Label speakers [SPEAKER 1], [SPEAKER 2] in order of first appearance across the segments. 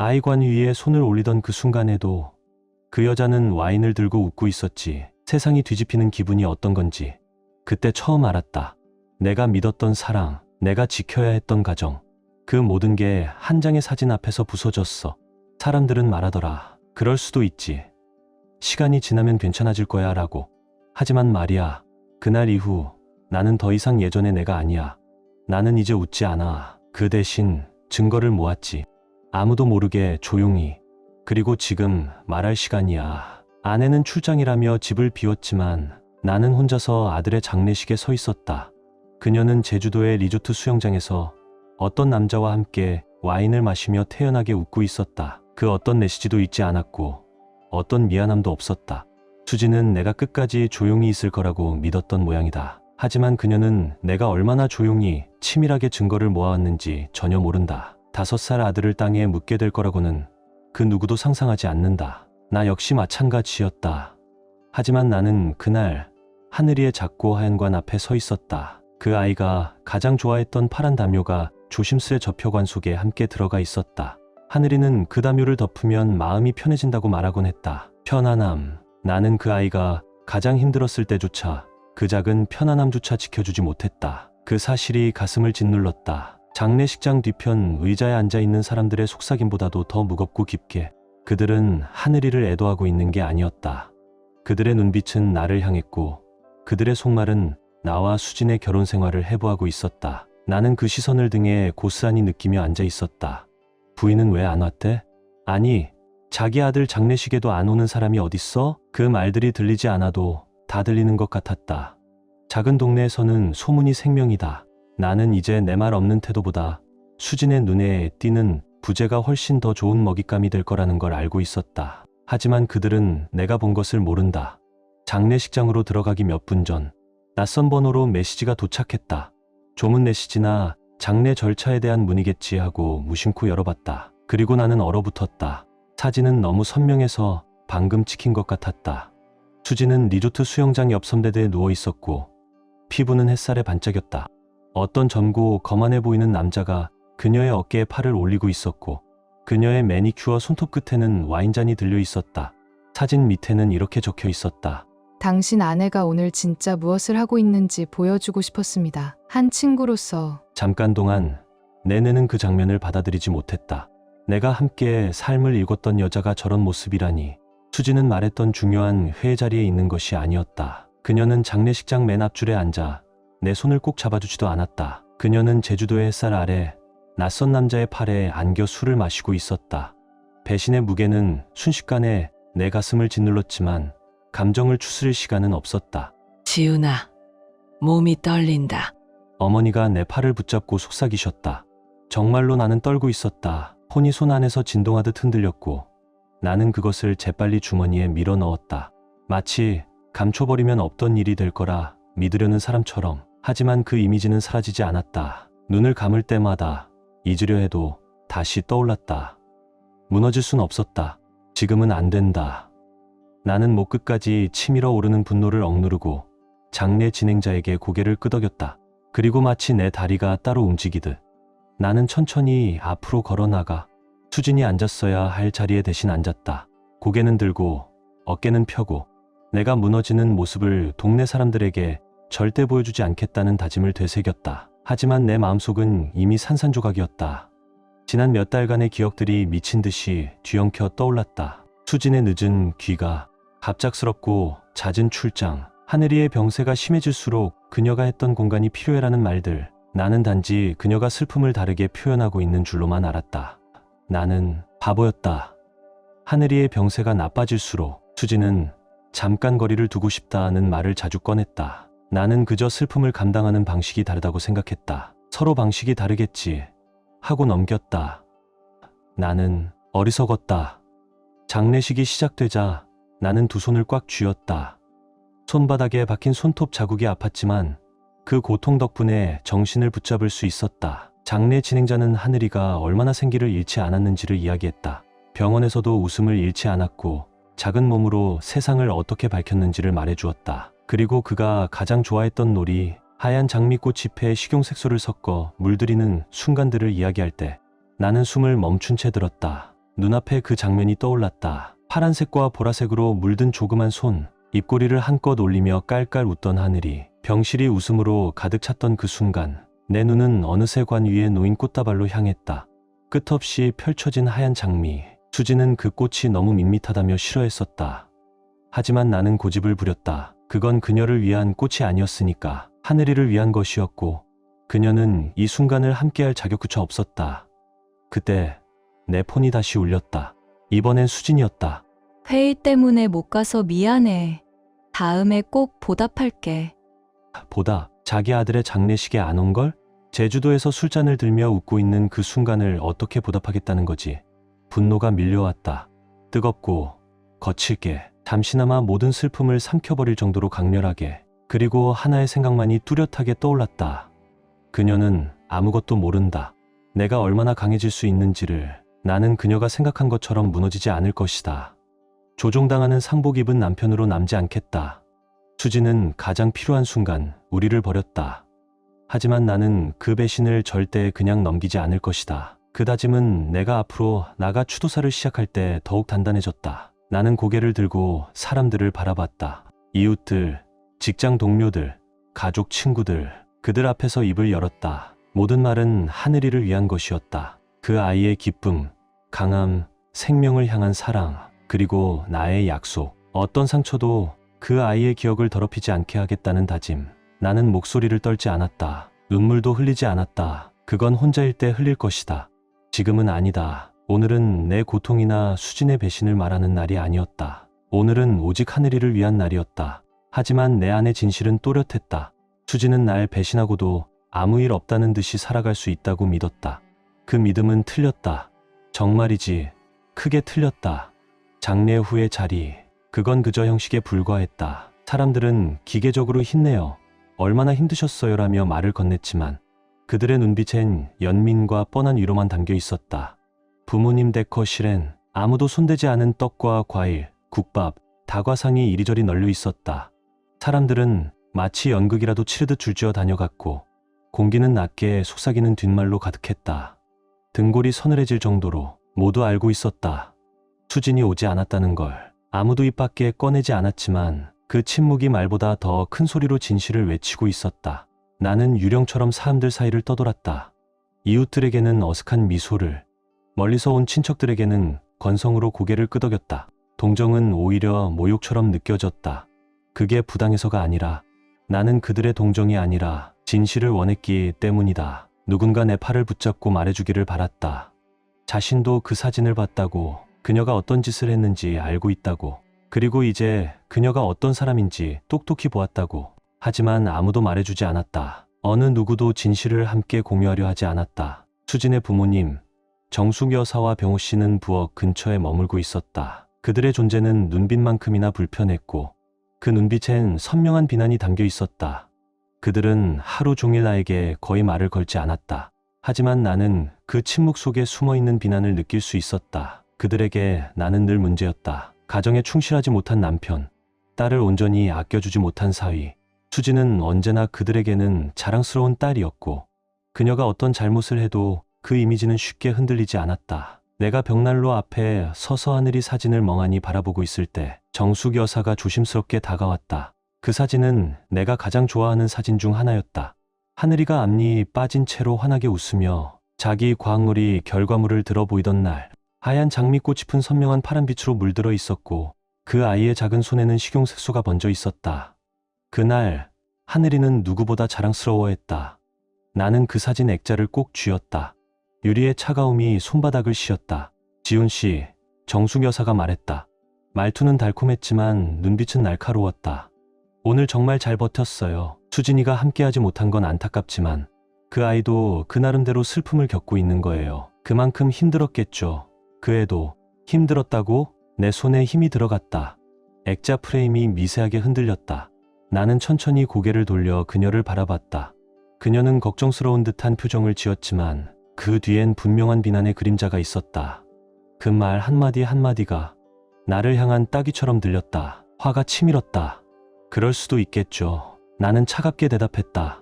[SPEAKER 1] 아이관 위에 손을 올리던 그 순간에도 그 여자는 와인을 들고 웃고 있었지. 세상이 뒤집히는 기분이 어떤 건지 그때 처음 알았다. 내가 믿었던 사랑, 내가 지켜야 했던 가정, 그 모든 게 한 장의 사진 앞에서 부서졌어. 사람들은 말하더라. 그럴 수도 있지. 시간이 지나면 괜찮아질 거야 라고. 하지만 말이야, 그날 이후 나는 더 이상 예전의 내가 아니야. 나는 이제 웃지 않아. 그 대신 증거를 모았지. 아무도 모르게 조용히. 그리고 지금 말할 시간이야. 아내는 출장이라며 집을 비웠지만 나는 혼자서 아들의 장례식에 서 있었다. 그녀는 제주도의 리조트 수영장에서 어떤 남자와 함께 와인을 마시며 태연하게 웃고 있었다. 그 어떤 메시지도 잊지 않았고 어떤 미안함도 없었다. 수지는 내가 끝까지 조용히 있을 거라고 믿었던 모양이다. 하지만 그녀는 내가 얼마나 조용히 치밀하게 증거를 모아왔는지 전혀 모른다. 5살 아들을 땅에 묻게 될 거라고는 그 누구도 상상하지 않는다. 나 역시 마찬가지였다. 하지만 나는 그날 하늘이의 작고 하얀 관 앞에 서 있었다. 그 아이가 가장 좋아했던 파란 담요가 조심스레 접혀관 속에 함께 들어가 있었다. 하늘이는 그 담요를 덮으면 마음이 편해진다고 말하곤 했다. 편안함. 나는 그 아이가 가장 힘들었을 때조차 그 작은 편안함조차 지켜주지 못했다. 그 사실이 가슴을 짓눌렀다. 장례식장 뒤편 의자에 앉아있는 사람들의 속삭임보다도 더 무겁고 깊게 그들은 하늘이를 애도하고 있는 게 아니었다. 그들의 눈빛은 나를 향했고 그들의 속말은 나와 수진의 결혼 생활을 해부하고 있었다. 나는 그 시선을 등에 고스란히 느끼며 앉아 있었다. 부인은 왜 안 왔대? 아니, 자기 아들 장례식에도 안 오는 사람이 어딨어? 그 말들이 들리지 않아도 다 들리는 것 같았다. 작은 동네에서는 소문이 생명이다. 나는 이제 내 말 없는 태도보다 수진의 눈에 띄는 부재가 훨씬 더 좋은 먹잇감이 될 거라는 걸 알고 있었다. 하지만 그들은 내가 본 것을 모른다. 장례식장으로 들어가기 몇 분 전 낯선 번호로 메시지가 도착했다. 조문 메시지나 장례 절차에 대한 문의겠지 하고 무심코 열어봤다. 그리고 나는 얼어붙었다. 사진은 너무 선명해서 방금 찍힌 것 같았다. 수지는 리조트 수영장 옆 선베드에 누워 있었고 피부는 햇살에 반짝였다. 어떤 젊고 거만해 보이는 남자가 그녀의 어깨에 팔을 올리고 있었고 그녀의 매니큐어 손톱 끝에는 와인잔이 들려 있었다. 사진 밑에는 이렇게 적혀 있었다.
[SPEAKER 2] 당신 아내가 오늘 진짜 무엇을 하고 있는지 보여주고 싶었습니다. 한 친구로서.
[SPEAKER 1] 잠깐 동안 내 뇌는 그 장면을 받아들이지 못했다. 내가 함께 삶을 읽었던 여자가 저런 모습이라니. 수지는 말했던 중요한 회의 자리에 있는 것이 아니었다. 그녀는 장례식장 맨 앞줄에 앉아 내 손을 꼭 잡아주지도 않았다. 그녀는 제주도의 햇살 아래 낯선 남자의 팔에 안겨 술을 마시고 있었다. 배신의 무게는 순식간에 내 가슴을 짓눌렀지만 감정을 추스릴 시간은 없었다.
[SPEAKER 3] 지훈아, 몸이 떨린다.
[SPEAKER 1] 어머니가 내 팔을 붙잡고 속삭이셨다. 정말로 나는 떨고 있었다. 폰이 손 안에서 진동하듯 흔들렸고 나는 그것을 재빨리 주머니에 밀어 넣었다. 마치 감춰버리면 없던 일이 될 거라 믿으려는 사람처럼. 하지만 그 이미지는 사라지지 않았다. 눈을 감을 때마다 잊으려 해도 다시 떠올랐다. 무너질 순 없었다. 지금은 안 된다. 나는 목 끝까지 치밀어 오르는 분노를 억누르고 장례 진행자에게 고개를 끄덕였다. 그리고 마치 내 다리가 따로 움직이듯 나는 천천히 앞으로 걸어나가 수진이 앉았어야 할 자리에 대신 앉았다. 고개는 들고 어깨는 펴고 내가 무너지는 모습을 동네 사람들에게 절대 보여주지 않겠다는 다짐을 되새겼다. 하지만 내 마음속은 이미 산산조각이었다. 지난 몇 달간의 기억들이 미친 듯이 뒤엉켜 떠올랐다. 수진의 늦은 귀가, 갑작스럽고 잦은 출장, 하늘이의 병세가 심해질수록 그녀가 했던 공간이 필요해라는 말들. 나는 단지 그녀가 슬픔을 다르게 표현하고 있는 줄로만 알았다. 나는 바보였다. 하늘이의 병세가 나빠질수록 수지는 잠깐 거리를 두고 싶다는 말을 자주 꺼냈다. 나는 그저 슬픔을 감당하는 방식이 다르다고 생각했다. 서로 방식이 다르겠지 하고 넘겼다. 나는 어리석었다. 장례식이 시작되자 나는 두 손을 꽉 쥐었다. 손바닥에 박힌 손톱 자국이 아팠지만 그 고통 덕분에 정신을 붙잡을 수 있었다. 장례 진행자는 하늘이가 얼마나 생기를 잃지 않았는지를 이야기했다. 병원에서도 웃음을 잃지 않았고 작은 몸으로 세상을 어떻게 밝혔는지를 말해주었다. 그리고 그가 가장 좋아했던 놀이, 하얀 장미꽃 잎에 식용색소를 섞어 물들이는 순간들을 이야기할 때 나는 숨을 멈춘 채 들었다. 눈앞에 그 장면이 떠올랐다. 파란색과 보라색으로 물든 조그만 손, 입꼬리를 한껏 올리며 깔깔 웃던 하늘이 병실이 웃음으로 가득 찼던 그 순간 내 눈은 어느새 관 위에 놓인 꽃다발로 향했다. 끝없이 펼쳐진 하얀 장미. 수지는 그 꽃이 너무 밋밋하다며 싫어했었다. 하지만 나는 고집을 부렸다. 그건 그녀를 위한 꽃이 아니었으니까. 하늘이를 위한 것이었고 그녀는 이 순간을 함께할 자격조차 없었다. 그때 내 폰이 다시 울렸다. 이번엔 수진이었다.
[SPEAKER 4] 회의 때문에 못 가서 미안해. 다음에 꼭 보답할게.
[SPEAKER 1] 보다 자기 아들의 장례식에 안 온 걸? 제주도에서 술잔을 들며 웃고 있는 그 순간을 어떻게 보답하겠다는 거지. 분노가 밀려왔다. 뜨겁고 거칠게 잠시나마 모든 슬픔을 삼켜버릴 정도로 강렬하게. 그리고 하나의 생각만이 뚜렷하게 떠올랐다. 그녀는 아무것도 모른다. 내가 얼마나 강해질 수 있는지를. 나는 그녀가 생각한 것처럼 무너지지 않을 것이다. 조종당하는 상복 입은 남편으로 남지 않겠다. 수지는 가장 필요한 순간 우리를 버렸다. 하지만 나는 그 배신을 절대 그냥 넘기지 않을 것이다. 그 다짐은 내가 앞으로 나가 추도사를 시작할 때 더욱 단단해졌다. 나는 고개를 들고 사람들을 바라봤다. 이웃들, 직장 동료들, 가족 친구들, 그들 앞에서 입을 열었다. 모든 말은 하늘이를 위한 것이었다. 그 아이의 기쁨, 강함, 생명을 향한 사랑, 그리고 나의 약속. 어떤 상처도 그 아이의 기억을 더럽히지 않게 하겠다는 다짐. 나는 목소리를 떨지 않았다. 눈물도 흘리지 않았다. 그건 혼자일 때 흘릴 것이다. 지금은 아니다. 오늘은 내 고통이나 수진의 배신을 말하는 날이 아니었다. 오늘은 오직 하늘이를 위한 날이었다. 하지만 내 안의 진실은 또렷했다. 수진은 날 배신하고도 아무 일 없다는 듯이 살아갈 수 있다고 믿었다. 그 믿음은 틀렸다. 정말이지. 크게 틀렸다. 장례 후의 자리. 그건 그저 형식에 불과했다. 사람들은 기계적으로 힘내요. 얼마나 힘드셨어요라며 말을 건넸지만 그들의 눈빛엔 연민과 뻔한 위로만 담겨 있었다. 부모님 데커실엔 아무도 손대지 않은 떡과 과일, 국밥, 다과상이 이리저리 널려 있었다. 사람들은 마치 연극이라도 치르듯 줄지어 다녀갔고 공기는 낮게 속삭이는 뒷말로 가득했다. 등골이 서늘해질 정도로 모두 알고 있었다. 수진이 오지 않았다는 걸. 아무도 입 밖에 꺼내지 않았지만 그 침묵이 말보다 더 큰 소리로 진실을 외치고 있었다. 나는 유령처럼 사람들 사이를 떠돌았다. 이웃들에게는 어색한 미소를, 멀리서 온 친척들에게는 건성으로 고개를 끄덕였다. 동정은 오히려 모욕처럼 느껴졌다. 그게 부당해서가 아니라 나는 그들의 동정이 아니라 진실을 원했기 때문이다. 누군가 내 팔을 붙잡고 말해주기를 바랐다. 자신도 그 사진을 봤다고, 그녀가 어떤 짓을 했는지 알고 있다고, 그리고 이제 그녀가 어떤 사람인지 똑똑히 보았다고. 하지만 아무도 말해주지 않았다. 어느 누구도 진실을 함께 공유하려 하지 않았다. 수진의 부모님, 정숙 여사와 병호 씨는 부엌 근처에 머물고 있었다. 그들의 존재는 눈빛만큼이나 불편했고 그 눈빛엔 선명한 비난이 담겨 있었다. 그들은 하루 종일 나에게 거의 말을 걸지 않았다. 하지만 나는 그 침묵 속에 숨어있는 비난을 느낄 수 있었다. 그들에게 나는 늘 문제였다. 가정에 충실하지 못한 남편, 딸을 온전히 아껴주지 못한 사위. 수지는 언제나 그들에게는 자랑스러운 딸이었고 그녀가 어떤 잘못을 해도 그 이미지는 쉽게 흔들리지 않았다. 내가 벽난로 앞에 서서 하늘이 사진을 멍하니 바라보고 있을 때 정숙 여사가 조심스럽게 다가왔다. 그 사진은 내가 가장 좋아하는 사진 중 하나였다. 하늘이가 앞니 빠진 채로 환하게 웃으며 자기 과학놀이 결과물을 들어 보이던 날, 하얀 장미꽃이 푼 선명한 파란빛으로 물들어 있었고 그 아이의 작은 손에는 식용 색소가 번져 있었다. 그날 하늘이는 누구보다 자랑스러워했다. 나는 그 사진 액자를 꼭 쥐었다. 유리의 차가움이 손바닥을 씌었다. 지훈 씨, 정숙 여사가 말했다. 말투는 달콤했지만 눈빛은 날카로웠다. 오늘 정말 잘 버텼어요. 수진이가 함께하지 못한 건 안타깝지만 그 아이도 그 나름대로 슬픔을 겪고 있는 거예요. 그만큼 힘들었겠죠. 그 애도 힘들었다고? 내 손에 힘이 들어갔다. 액자 프레임이 미세하게 흔들렸다. 나는 천천히 고개를 돌려 그녀를 바라봤다. 그녀는 걱정스러운 듯한 표정을 지었지만 그 뒤엔 분명한 비난의 그림자가 있었다. 그 말 한마디 한마디가 나를 향한 따귀처럼 들렸다. 화가 치밀었다. 그럴 수도 있겠죠. 나는 차갑게 대답했다.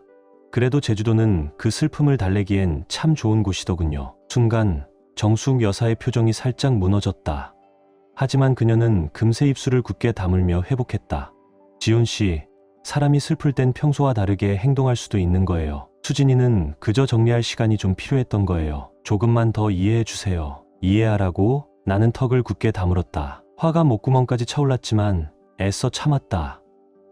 [SPEAKER 1] 그래도 제주도는 그 슬픔을 달래기엔 참 좋은 곳이더군요. 순간 정숙 여사의 표정이 살짝 무너졌다. 하지만 그녀는 금세 입술을 굳게 다물며 회복했다. 지훈 씨, 사람이 슬플 땐 평소와 다르게 행동할 수도 있는 거예요. 수진이는 그저 정리할 시간이 좀 필요했던 거예요. 조금만 더 이해해 주세요. 이해하라고? 나는 턱을 굳게 다물었다. 화가 목구멍까지 차올랐지만 애써 참았다.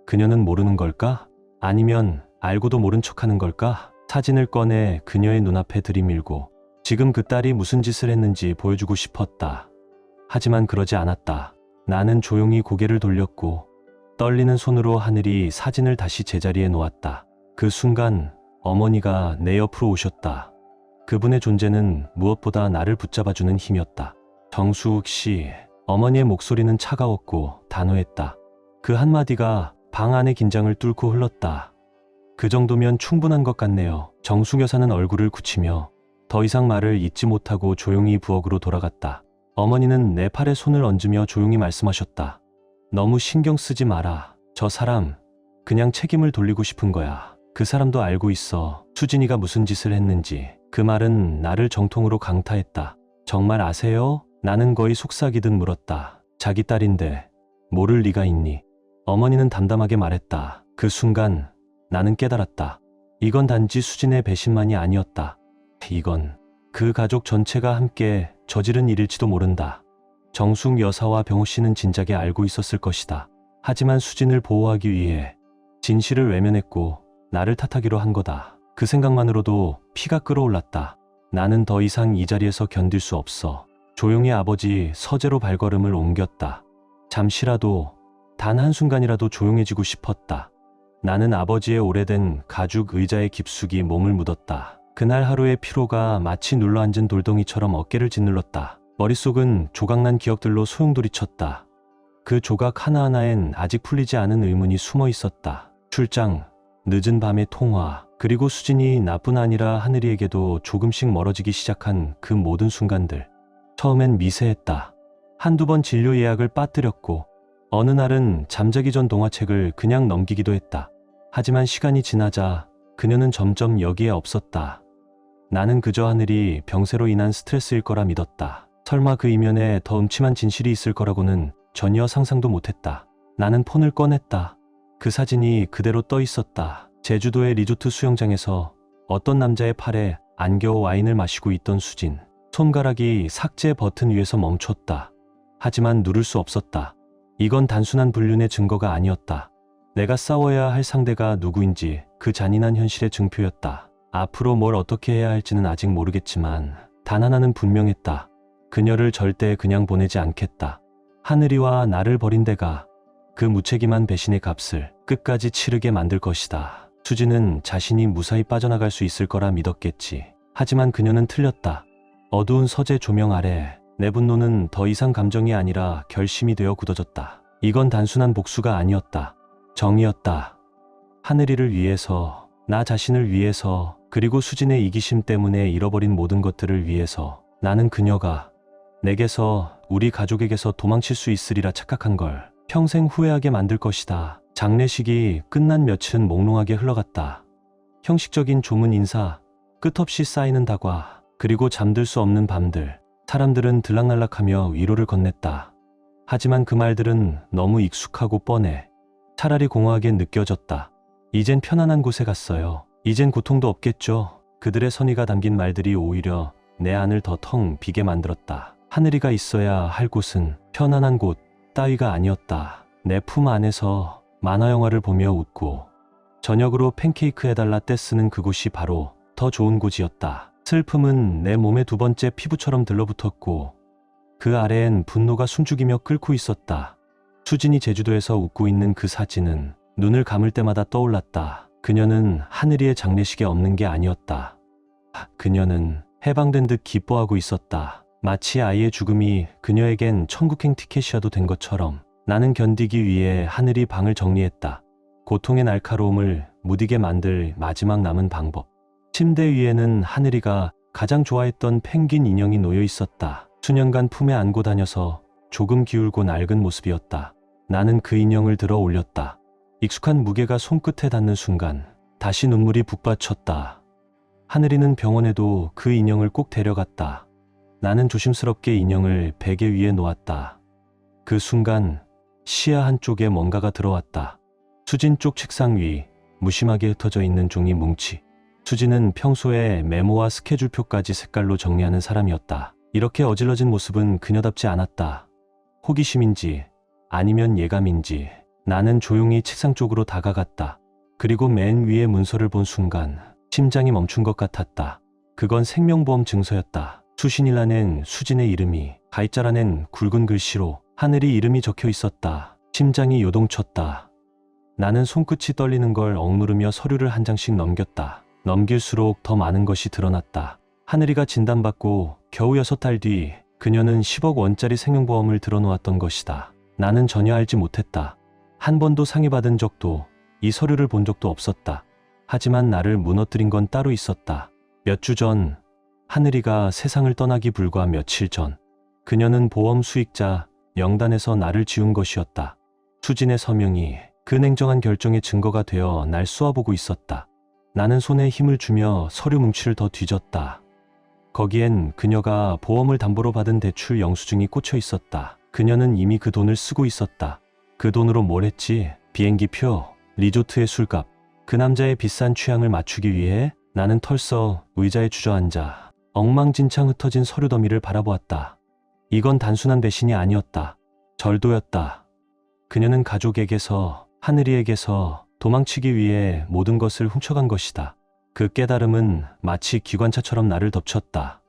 [SPEAKER 1] 그녀는 모르는 걸까? 아니면 알고도 모른 척하는 걸까? 사진을 꺼내 그녀의 눈앞에 들이밀고 지금 그 딸이 무슨 짓을 했는지 보여주고 싶었다. 하지만 그러지 않았다. 나는 조용히 고개를 돌렸고 떨리는 손으로 하늘이 사진을 다시 제자리에 놓았다. 그 순간 어머니가 내 옆으로 오셨다. 그분의 존재는 무엇보다 나를 붙잡아주는 힘이었다. 정숙 씨, 어머니의 목소리는 차가웠고 단호했다. 그 한마디가 방 안의 긴장을 뚫고 흘렀다. 그 정도면 충분한 것 같네요. 정숙 여사는 얼굴을 굳히며 더 이상 말을 잇지 못하고 조용히 부엌으로 돌아갔다. 어머니는 내 팔에 손을 얹으며 조용히 말씀하셨다. 너무 신경 쓰지 마라. 저 사람 그냥 책임을 돌리고 싶은 거야. 그 사람도 알고 있어. 수진이가 무슨 짓을 했는지. 그 말은 나를 정통으로 강타했다. 정말 아세요? 나는 거의 속삭이듯 물었다. 자기 딸인데 모를 리가 있니? 어머니는 담담하게 말했다. 그 순간 나는 깨달았다. 이건 단지 수진의 배신만이 아니었다. 이건 그 가족 전체가 함께 저지른 일일지도 모른다. 정숙 여사와 병호 씨는 진작에 알고 있었을 것이다. 하지만 수진을 보호하기 위해 진실을 외면했고 나를 탓하기로 한 거다. 그 생각만으로도 피가 끓어올랐다. 나는 더 이상 이 자리에서 견딜 수 없어. 조용히 아버지 서재로 발걸음을 옮겼다. 잠시라도, 단 한순간이라도 조용해지고 싶었다. 나는 아버지의 오래된 가죽 의자에 깊숙이 몸을 묻었다. 그날 하루의 피로가 마치 눌러앉은 돌덩이처럼 어깨를 짓눌렀다. 머릿속은 조각난 기억들로 소용돌이쳤다. 그 조각 하나하나엔 아직 풀리지 않은 의문이 숨어 있었다. 출장, 늦은 밤의 통화, 그리고 수진이 나뿐 아니라 하늘이에게도 조금씩 멀어지기 시작한 그 모든 순간들. 처음엔 미세했다. 한두 번 진료 예약을 빠뜨렸고 어느 날은 잠자기 전 동화책을 그냥 넘기기도 했다. 하지만 시간이 지나자 그녀는 점점 여기에 없었다. 나는 그저 하늘이 병세로 인한 스트레스일 거라 믿었다. 설마 그 이면에 더 음침한 진실이 있을 거라고는 전혀 상상도 못했다. 나는 폰을 꺼냈다. 그 사진이 그대로 떠 있었다. 제주도의 리조트 수영장에서 어떤 남자의 팔에 안겨워 와인을 마시고 있던 수진. 손가락이 삭제 버튼 위에서 멈췄다. 하지만 누를 수 없었다. 이건 단순한 불륜의 증거가 아니었다. 내가 싸워야 할 상대가 누구인지 그 잔인한 현실의 증표였다. 앞으로 뭘 어떻게 해야 할지는 아직 모르겠지만 단 하나는 분명했다. 그녀를 절대 그냥 보내지 않겠다. 하늘이와 나를 버린 데가 그 무책임한 배신의 값을 끝까지 치르게 만들 것이다. 수진은 자신이 무사히 빠져나갈 수 있을 거라 믿었겠지. 하지만 그녀는 틀렸다. 어두운 서재 조명 아래 내 분노는 더 이상 감정이 아니라 결심이 되어 굳어졌다. 이건 단순한 복수가 아니었다. 정의였다. 하늘이를 위해서, 나 자신을 위해서, 그리고 수진의 이기심 때문에 잃어버린 모든 것들을 위해서. 나는 그녀가 내게서, 우리 가족에게서 도망칠 수 있으리라 착각한 걸 평생 후회하게 만들 것이다. 장례식이 끝난 며칠은 몽롱하게 흘러갔다. 형식적인 조문 인사, 끝없이 쌓이는 다과, 그리고 잠들 수 없는 밤들. 사람들은 들락날락하며 위로를 건넸다. 하지만 그 말들은 너무 익숙하고 뻔해. 차라리 공허하게 느껴졌다. 이젠 편안한 곳에 갔어요. 이젠 고통도 없겠죠. 그들의 선의가 담긴 말들이 오히려 내 안을 더 텅 비게 만들었다. 하늘이가 있어야 할 곳은 편안한 곳 따위가 아니었다. 내 품 안에서 만화영화를 보며 웃고 저녁으로 팬케이크 해달라 떼쓰는 그곳이 바로 더 좋은 곳이었다. 슬픔은 내 몸의 두 번째 피부처럼 들러붙었고 그 아래엔 분노가 숨죽이며 끓고 있었다. 수진이 제주도에서 웃고 있는 그 사진은 눈을 감을 때마다 떠올랐다. 그녀는 하늘이의 장례식에 없는 게 아니었다. 그녀는 해방된 듯 기뻐하고 있었다. 마치 아이의 죽음이 그녀에겐 천국행 티켓이라도 된 것처럼. 나는 견디기 위해 하늘이 방을 정리했다. 고통의 날카로움을 무디게 만들 마지막 남은 방법. 침대 위에는 하늘이가 가장 좋아했던 펭귄 인형이 놓여 있었다. 수년간 품에 안고 다녀서 조금 기울고 낡은 모습이었다. 나는 그 인형을 들어 올렸다. 익숙한 무게가 손끝에 닿는 순간 다시 눈물이 북받쳤다. 하늘이는 병원에도 그 인형을 꼭 데려갔다. 나는 조심스럽게 인형을 베개 위에 놓았다. 그 순간 시야 한쪽에 뭔가가 들어왔다. 수진 쪽 책상 위 무심하게 흩어져 있는 종이 뭉치. 수진은 평소에 메모와 스케줄표까지 색깔로 정리하는 사람이었다. 이렇게 어질러진 모습은 그녀답지 않았다. 호기심인지 아니면 예감인지 나는 조용히 책상 쪽으로 다가갔다. 그리고 맨 위에 문서를 본 순간 심장이 멈춘 것 같았다. 그건 생명보험 증서였다. 수신일란엔 수진의 이름이, 가입자란엔 굵은 글씨로 하늘이 이름이 적혀 있었다. 심장이 요동쳤다. 나는 손끝이 떨리는 걸 억누르며 서류를 한 장씩 넘겼다. 넘길수록 더 많은 것이 드러났다. 하늘이가 진단받고 겨우 6달 뒤 그녀는 10억 원짜리 생명보험을 들어놓았던 것이다. 나는 전혀 알지 못했다. 한 번도 상의받은 적도, 이 서류를 본 적도 없었다. 하지만 나를 무너뜨린 건 따로 있었다. 몇 주 전, 하늘이가 세상을 떠나기 불과 며칠 전, 그녀는 보험 수익자 명단에서 나를 지운 것이었다. 수진의 서명이 그 냉정한 결정의 증거가 되어 날 쏘아보고 있었다. 나는 손에 힘을 주며 서류 뭉치를 더 뒤졌다. 거기엔 그녀가 보험을 담보로 받은 대출 영수증이 꽂혀 있었다. 그녀는 이미 그 돈을 쓰고 있었다. 그 돈으로 뭘 했지? 비행기표, 리조트의 술값. 그 남자의 비싼 취향을 맞추기 위해 나는 털썩 의자에 주저앉아 엉망진창 흩어진 서류 더미를 바라보았다. 이건 단순한 배신이 아니었다. 절도였다. 그녀는 가족에게서, 하늘이에게서 도망치기 위해 모든 것을 훔쳐간 것이다. 그 깨달음은 마치 기관차처럼 나를 덮쳤다.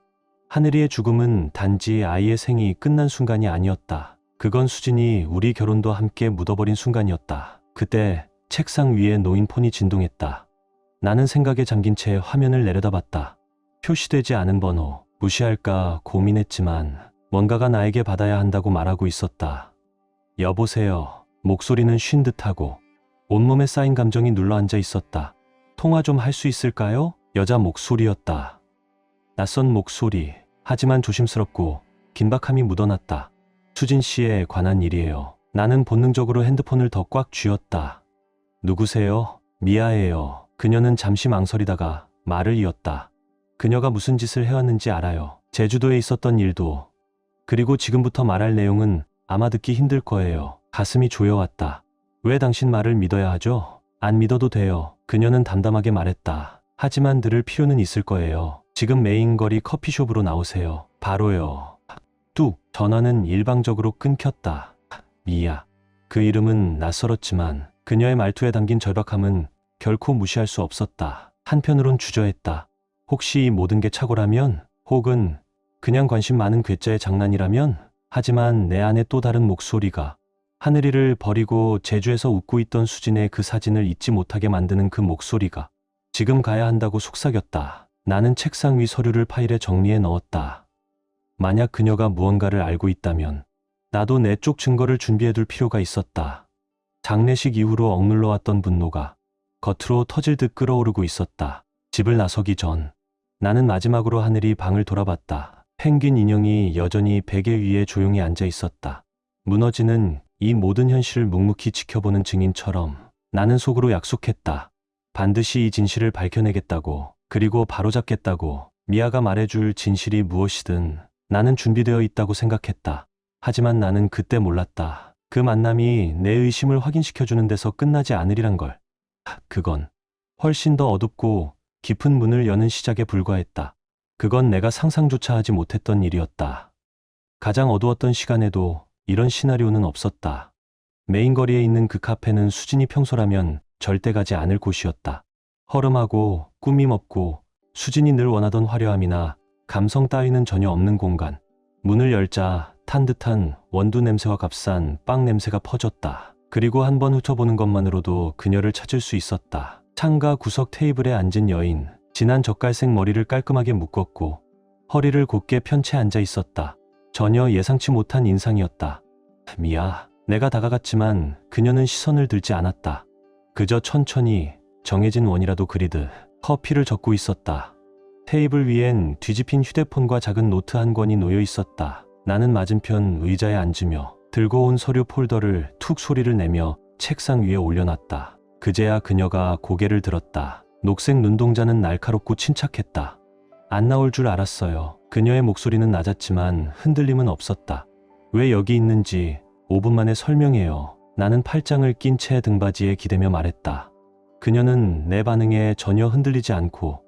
[SPEAKER 1] 하늘이의 죽음은 단지 아이의 생이 끝난 순간이 아니었다. 그건 수진이 우리 결혼도 함께 묻어버린 순간이었다. 그때 책상 위에 놓인 폰이 진동했다. 나는 생각에 잠긴 채 화면을 내려다봤다. 표시되지 않은 번호, 무시할까 고민했지만 뭔가가 나에게 받아야 한다고 말하고 있었다. 여보세요. 목소리는 쉰 듯하고 온몸에 쌓인 감정이 눌러앉아 있었다. 통화 좀 할 수 있을까요? 여자 목소리였다. 낯선 목소리, 하지만 조심스럽고 긴박함이 묻어났다. 수진 씨에 관한 일이에요. 나는 본능적으로 핸드폰을 더 꽉 쥐었다. 누구세요? 미아예요. 그녀는 잠시 망설이다가 말을 이었다. 그녀가 무슨 짓을 해왔는지 알아요. 제주도에 있었던 일도. 그리고 지금부터 말할 내용은 아마 듣기 힘들 거예요. 가슴이 조여왔다. 왜 당신 말을 믿어야 하죠? 안 믿어도 돼요. 그녀는 담담하게 말했다. 하지만 들을 필요는 있을 거예요. 지금 메인거리 커피숍으로 나오세요. 바로요. 뚝. 전화는 일방적으로 끊겼다. 미아. 그 이름은 낯설었지만 그녀의 말투에 담긴 절박함은 결코 무시할 수 없었다. 한편으론 주저했다. 혹시 이 모든 게 착오라면? 혹은 그냥 관심 많은 괴짜의 장난이라면? 하지만 내 안에 또 다른 목소리가, 하늘이를 버리고 제주에서 웃고 있던 수진의 그 사진을 잊지 못하게 만드는 그 목소리가 지금 가야 한다고 속삭였다. 나는 책상 위 서류를 파일에 정리해 넣었다. 만약 그녀가 무언가를 알고 있다면 나도 내 쪽 증거를 준비해둘 필요가 있었다. 장례식 이후로 억눌러왔던 분노가 겉으로 터질 듯 끓어오르고 있었다. 집을 나서기 전 나는 마지막으로 하늘이 방을 돌아봤다. 펭귄 인형이 여전히 베개 위에 조용히 앉아 있었다. 무너지는 이 모든 현실을 묵묵히 지켜보는 증인처럼 나는 속으로 약속했다. 반드시 이 진실을 밝혀내겠다고, 그리고 바로잡겠다고. 미아가 말해줄 진실이 무엇이든 나는 준비되어 있다고 생각했다. 하지만 나는 그때 몰랐다. 그 만남이 내 의심을 확인시켜주는 데서 끝나지 않으리란 걸. 그건 훨씬 더 어둡고 깊은 문을 여는 시작에 불과했다. 그건 내가 상상조차 하지 못했던 일이었다. 가장 어두웠던 시간에도 이런 시나리오는 없었다. 메인거리에 있는 그 카페는 수진이 평소라면 절대 가지 않을 곳이었다. 허름하고 꾸밈 없고 수진이 늘 원하던 화려함이나 감성 따위는 전혀 없는 공간. 문을 열자 탄 듯한 원두 냄새와 값싼 빵 냄새가 퍼졌다. 그리고 한 번 훑어보는 것만으로도 그녀를 찾을 수 있었다. 창가 구석 테이블에 앉은 여인, 진한 젓갈색 머리를 깔끔하게 묶었고 허리를 곧게 편 채 앉아 있었다. 전혀 예상치 못한 인상이었다. 미아. 내가 다가갔지만 그녀는 시선을 들지 않았다. 그저 천천히 정해진 원이라도 그리듯 커피를 적고 있었다. 테이블 위엔 뒤집힌 휴대폰과 작은 노트 한 권이 놓여 있었다. 나는 맞은편 의자에 앉으며 들고 온 서류 폴더를 툭 소리를 내며 책상 위에 올려놨다. 그제야 그녀가 고개를 들었다. 녹색 눈동자는 날카롭고 침착했다. 안 나올 줄 알았어요. 그녀의 목소리는 낮았지만 흔들림은 없었다. 왜 여기 있는지 5분 만에 설명해요. 나는 팔짱을 낀 채 등받이에 기대며 말했다. 그녀는 내 반응에 전혀 흔들리지 않고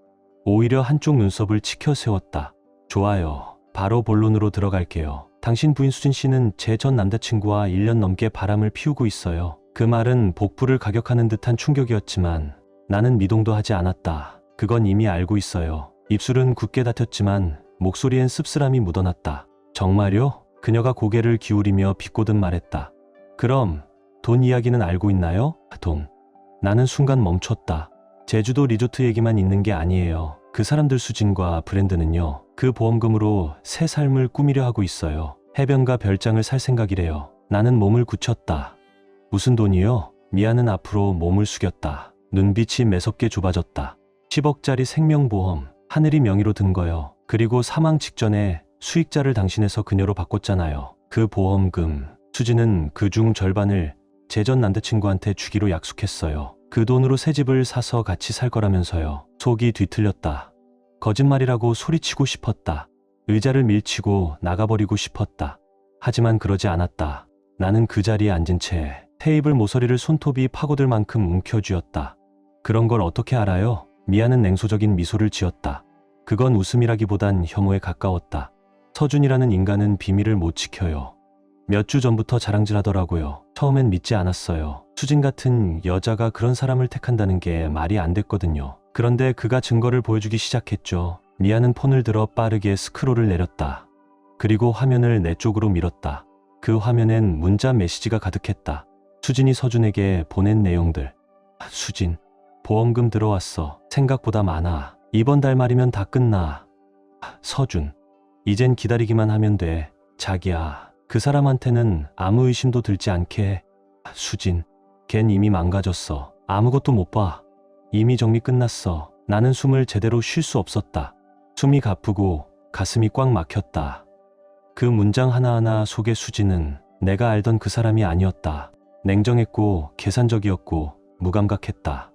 [SPEAKER 1] 오히려 한쪽 눈썹을 치켜 세웠다. 좋아요. 바로 본론으로 들어갈게요. 당신 부인 수진 씨는 제 전 남자친구와 1년 넘게 바람을 피우고 있어요. 그 말은 복부를 가격하는 듯한 충격이었지만 나는 미동도 하지 않았다. 그건 이미 알고 있어요. 입술은 굳게 닫혔지만 목소리엔 씁쓸함이 묻어났다. 정말요? 그녀가 고개를 기울이며 비꼬듯 말했다. 그럼 돈 이야기는 알고 있나요? 돈. 나는 순간 멈췄다. 제주도 리조트 얘기만 있는 게 아니에요. 그 사람들 수진과 브랜드는요. 그 보험금으로 새 삶을 꾸미려 하고 있어요. 해변가 별장을 살 생각이래요. 나는 몸을 굳혔다. 무슨 돈이요? 미아는 앞으로 몸을 숙였다. 눈빛이 매섭게 좁아졌다. 10억짜리 생명보험, 하늘이 명의로 든 거요. 그리고 사망 직전에 수익자를 당신에서 그녀로 바꿨잖아요. 그 보험금, 수지는 그중 절반을 제 전 남자친구한테 주기로 약속했어요. 그 돈으로 새 집을 사서 같이 살 거라면서요. 속이 뒤틀렸다. 거짓말이라고 소리치고 싶었다. 의자를 밀치고 나가버리고 싶었다. 하지만 그러지 않았다. 나는 그 자리에 앉은 채 테이블 모서리를 손톱이 파고들 만큼 움켜쥐었다. 그런 걸 어떻게 알아요? 미아는 냉소적인 미소를 지었다. 그건 웃음이라기보단 혐오에 가까웠다. 서준이라는 인간은 비밀을 못 지켜요. 몇 주 전부터 자랑질하더라고요. 처음엔 믿지 않았어요. 수진 같은 여자가 그런 사람을 택한다는 게 말이 안 됐거든요. 그런데 그가 증거를 보여주기 시작했죠. 미아는 폰을 들어 빠르게 스크롤을 내렸다. 그리고 화면을 내 쪽으로 밀었다. 그 화면엔 문자 메시지가 가득했다. 수진이 서준에게 보낸 내용들. 수진, 보험금 들어왔어. 생각보다 많아. 이번 달 말이면 다 끝나. 서준, 이젠 기다리기만 하면 돼. 자기야, 그 사람한테는 아무 의심도 들지 않게 해. 수진, 걘 이미 망가졌어. 아무것도 못 봐. 이미 정리 끝났어. 나는 숨을 제대로 쉴 수 없었다. 숨이 가쁘고 가슴이 꽉 막혔다. 그 문장 하나하나 속의 수진은 내가 알던 그 사람이 아니었다. 냉정했고 계산적이었고 무감각했다.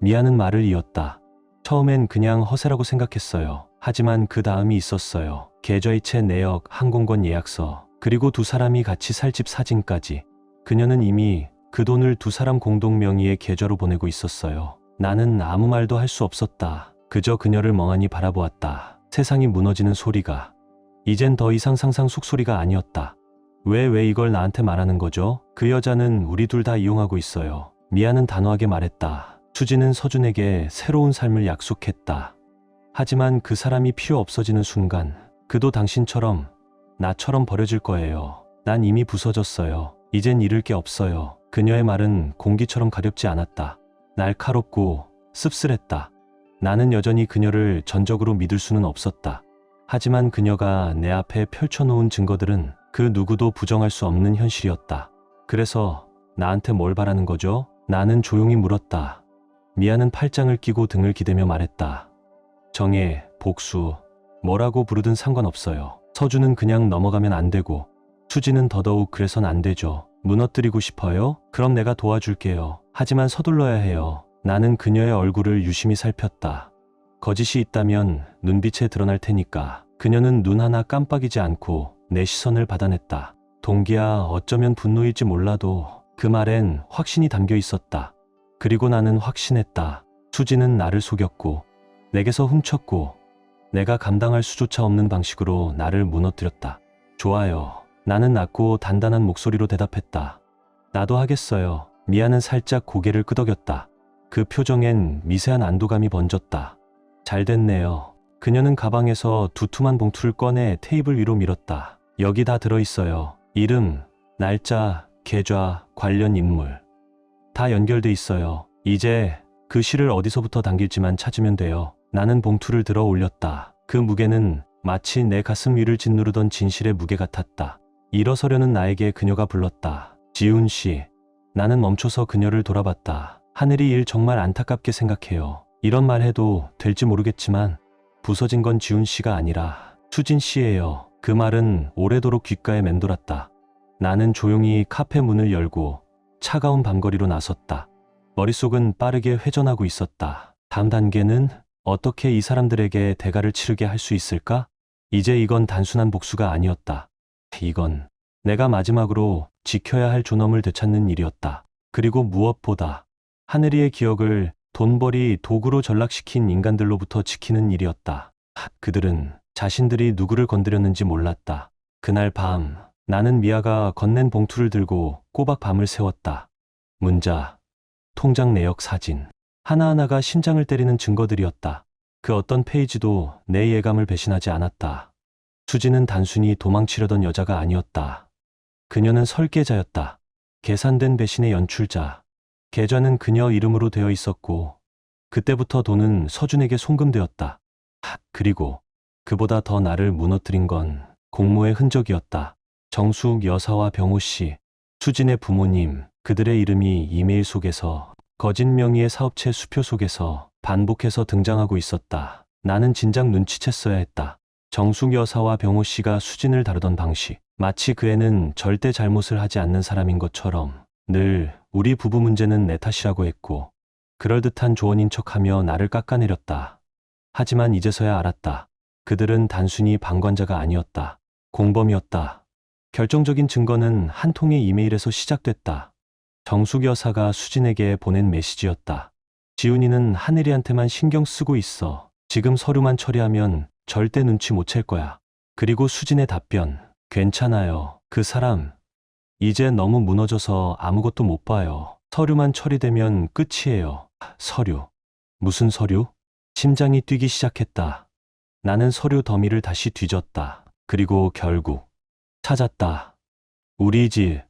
[SPEAKER 1] 미아는 말을 이었다. 처음엔 그냥 허세라고 생각했어요. 하지만 그 다음이 있었어요. 계좌이체 내역, 항공권 예약서, 그리고 두 사람이 같이 살 집 사진까지. 그녀는 이미 그 돈을 두 사람 공동 명의의 계좌로 보내고 있었어요. 나는 아무 말도 할 수 없었다. 그저 그녀를 멍하니 바라보았다. 세상이 무너지는 소리가. 이젠 더 이상 상상 속소리가 아니었다. 왜 이걸 나한테 말하는 거죠? 그 여자는 우리 둘 다 이용하고 있어요. 미아는 단호하게 말했다. 수지는 서준에게 새로운 삶을 약속했다. 하지만 그 사람이 필요 없어지는 순간 그도 당신처럼 나처럼 버려질 거예요. 난 이미 부서졌어요. 이젠 잃을 게 없어요. 그녀의 말은 공기처럼 가렵지 않았다. 날카롭고 씁쓸했다. 나는 여전히 그녀를 전적으로 믿을 수는 없었다. 하지만 그녀가 내 앞에 펼쳐놓은 증거들은 그 누구도 부정할 수 없는 현실이었다. 그래서 나한테 뭘 바라는 거죠? 나는 조용히 물었다. 미아는 팔짱을 끼고 등을 기대며 말했다. 정해, 복수, 뭐라고 부르든 상관없어요. 서준은 그냥 넘어가면 안 되고 수지는 더더욱 그래선 안 되죠. 무너뜨리고 싶어요? 그럼 내가 도와줄게요. 하지만 서둘러야 해요. 나는 그녀의 얼굴을 유심히 살폈다. 거짓이 있다면 눈빛에 드러날 테니까. 그녀는 눈 하나 깜빡이지 않고 내 시선을 받아냈다. 동기야, 어쩌면 분노일지 몰라도 그 말엔 확신이 담겨 있었다. 그리고 나는 확신했다. 수지는 나를 속였고 내게서 훔쳤고 내가 감당할 수조차 없는 방식으로 나를 무너뜨렸다. 좋아요. 나는 낮고 단단한 목소리로 대답했다. 나도 하겠어요. 미아는 살짝 고개를 끄덕였다. 그 표정엔 미세한 안도감이 번졌다. 잘 됐네요. 그녀는 가방에서 두툼한 봉투를 꺼내 테이블 위로 밀었다. 여기 다 들어있어요. 이름, 날짜, 계좌, 관련 인물. 다 연결돼 있어요. 이제 그 실을 어디서부터 당길지만 찾으면 돼요. 나는 봉투를 들어 올렸다. 그 무게는 마치 내 가슴 위를 짓누르던 진실의 무게 같았다. 일어서려는 나에게 그녀가 불렀다. 지훈 씨. 나는 멈춰서 그녀를 돌아봤다. 하늘이 일 정말 안타깝게 생각해요. 이런 말 해도 될지 모르겠지만 부서진 건 지훈 씨가 아니라 수진 씨예요. 그 말은 오래도록 귓가에 맴돌았다. 나는 조용히 카페 문을 열고 차가운 밤거리로 나섰다. 머릿속은 빠르게 회전하고 있었다. 다음 단계는 어떻게 이 사람들에게 대가를 치르게 할 수 있을까? 이제 이건 단순한 복수가 아니었다. 이건 내가 마지막으로 지켜야 할 존엄을 되찾는 일이었다. 그리고 무엇보다 하늘이의 기억을 돈벌이 도구로 전락시킨 인간들로부터 지키는 일이었다. 그들은 자신들이 누구를 건드렸는지 몰랐다. 그날 밤 나는 미아가 건넨 봉투를 들고 꼬박 밤을 새웠다. 문자, 통장 내역 사진, 하나하나가 심장을 때리는 증거들이었다. 그 어떤 페이지도 내 예감을 배신하지 않았다. 수지는 단순히 도망치려던 여자가 아니었다. 그녀는 설계자였다. 계산된 배신의 연출자. 계좌는 그녀 이름으로 되어 있었고 그때부터 돈은 서준에게 송금되었다. 그리고 그보다 더 나를 무너뜨린 건 공모의 흔적이었다. 정숙 여사와 병호 씨, 수진의 부모님, 그들의 이름이 이메일 속에서 거짓 명의의 사업체 수표 속에서 반복해서 등장하고 있었다. 나는 진작 눈치챘어야 했다. 정숙 여사와 병호 씨가 수진을 다루던 방식, 마치 그 애는 절대 잘못을 하지 않는 사람인 것처럼 늘 우리 부부 문제는 내 탓이라고 했고 그럴듯한 조언인 척하며 나를 깎아내렸다. 하지만 이제서야 알았다. 그들은 단순히 방관자가 아니었다. 공범이었다. 결정적인 증거는 한 통의 이메일에서 시작됐다. 정숙 여사가 수진에게 보낸 메시지였다. 지훈이는 하늘이한테만 신경 쓰고 있어. 지금 서류만 처리하면 절대 눈치 못 챌 거야. 그리고 수진의 답변. 괜찮아요. 그 사람 이제 너무 무너져서 아무것도 못 봐요. 서류만 처리되면 끝이에요. 서류. 무슨 서류? 심장이 뛰기 시작했다. 나는 서류 더미를 다시 뒤졌다. 그리고 결국 찾았다. 우리 집.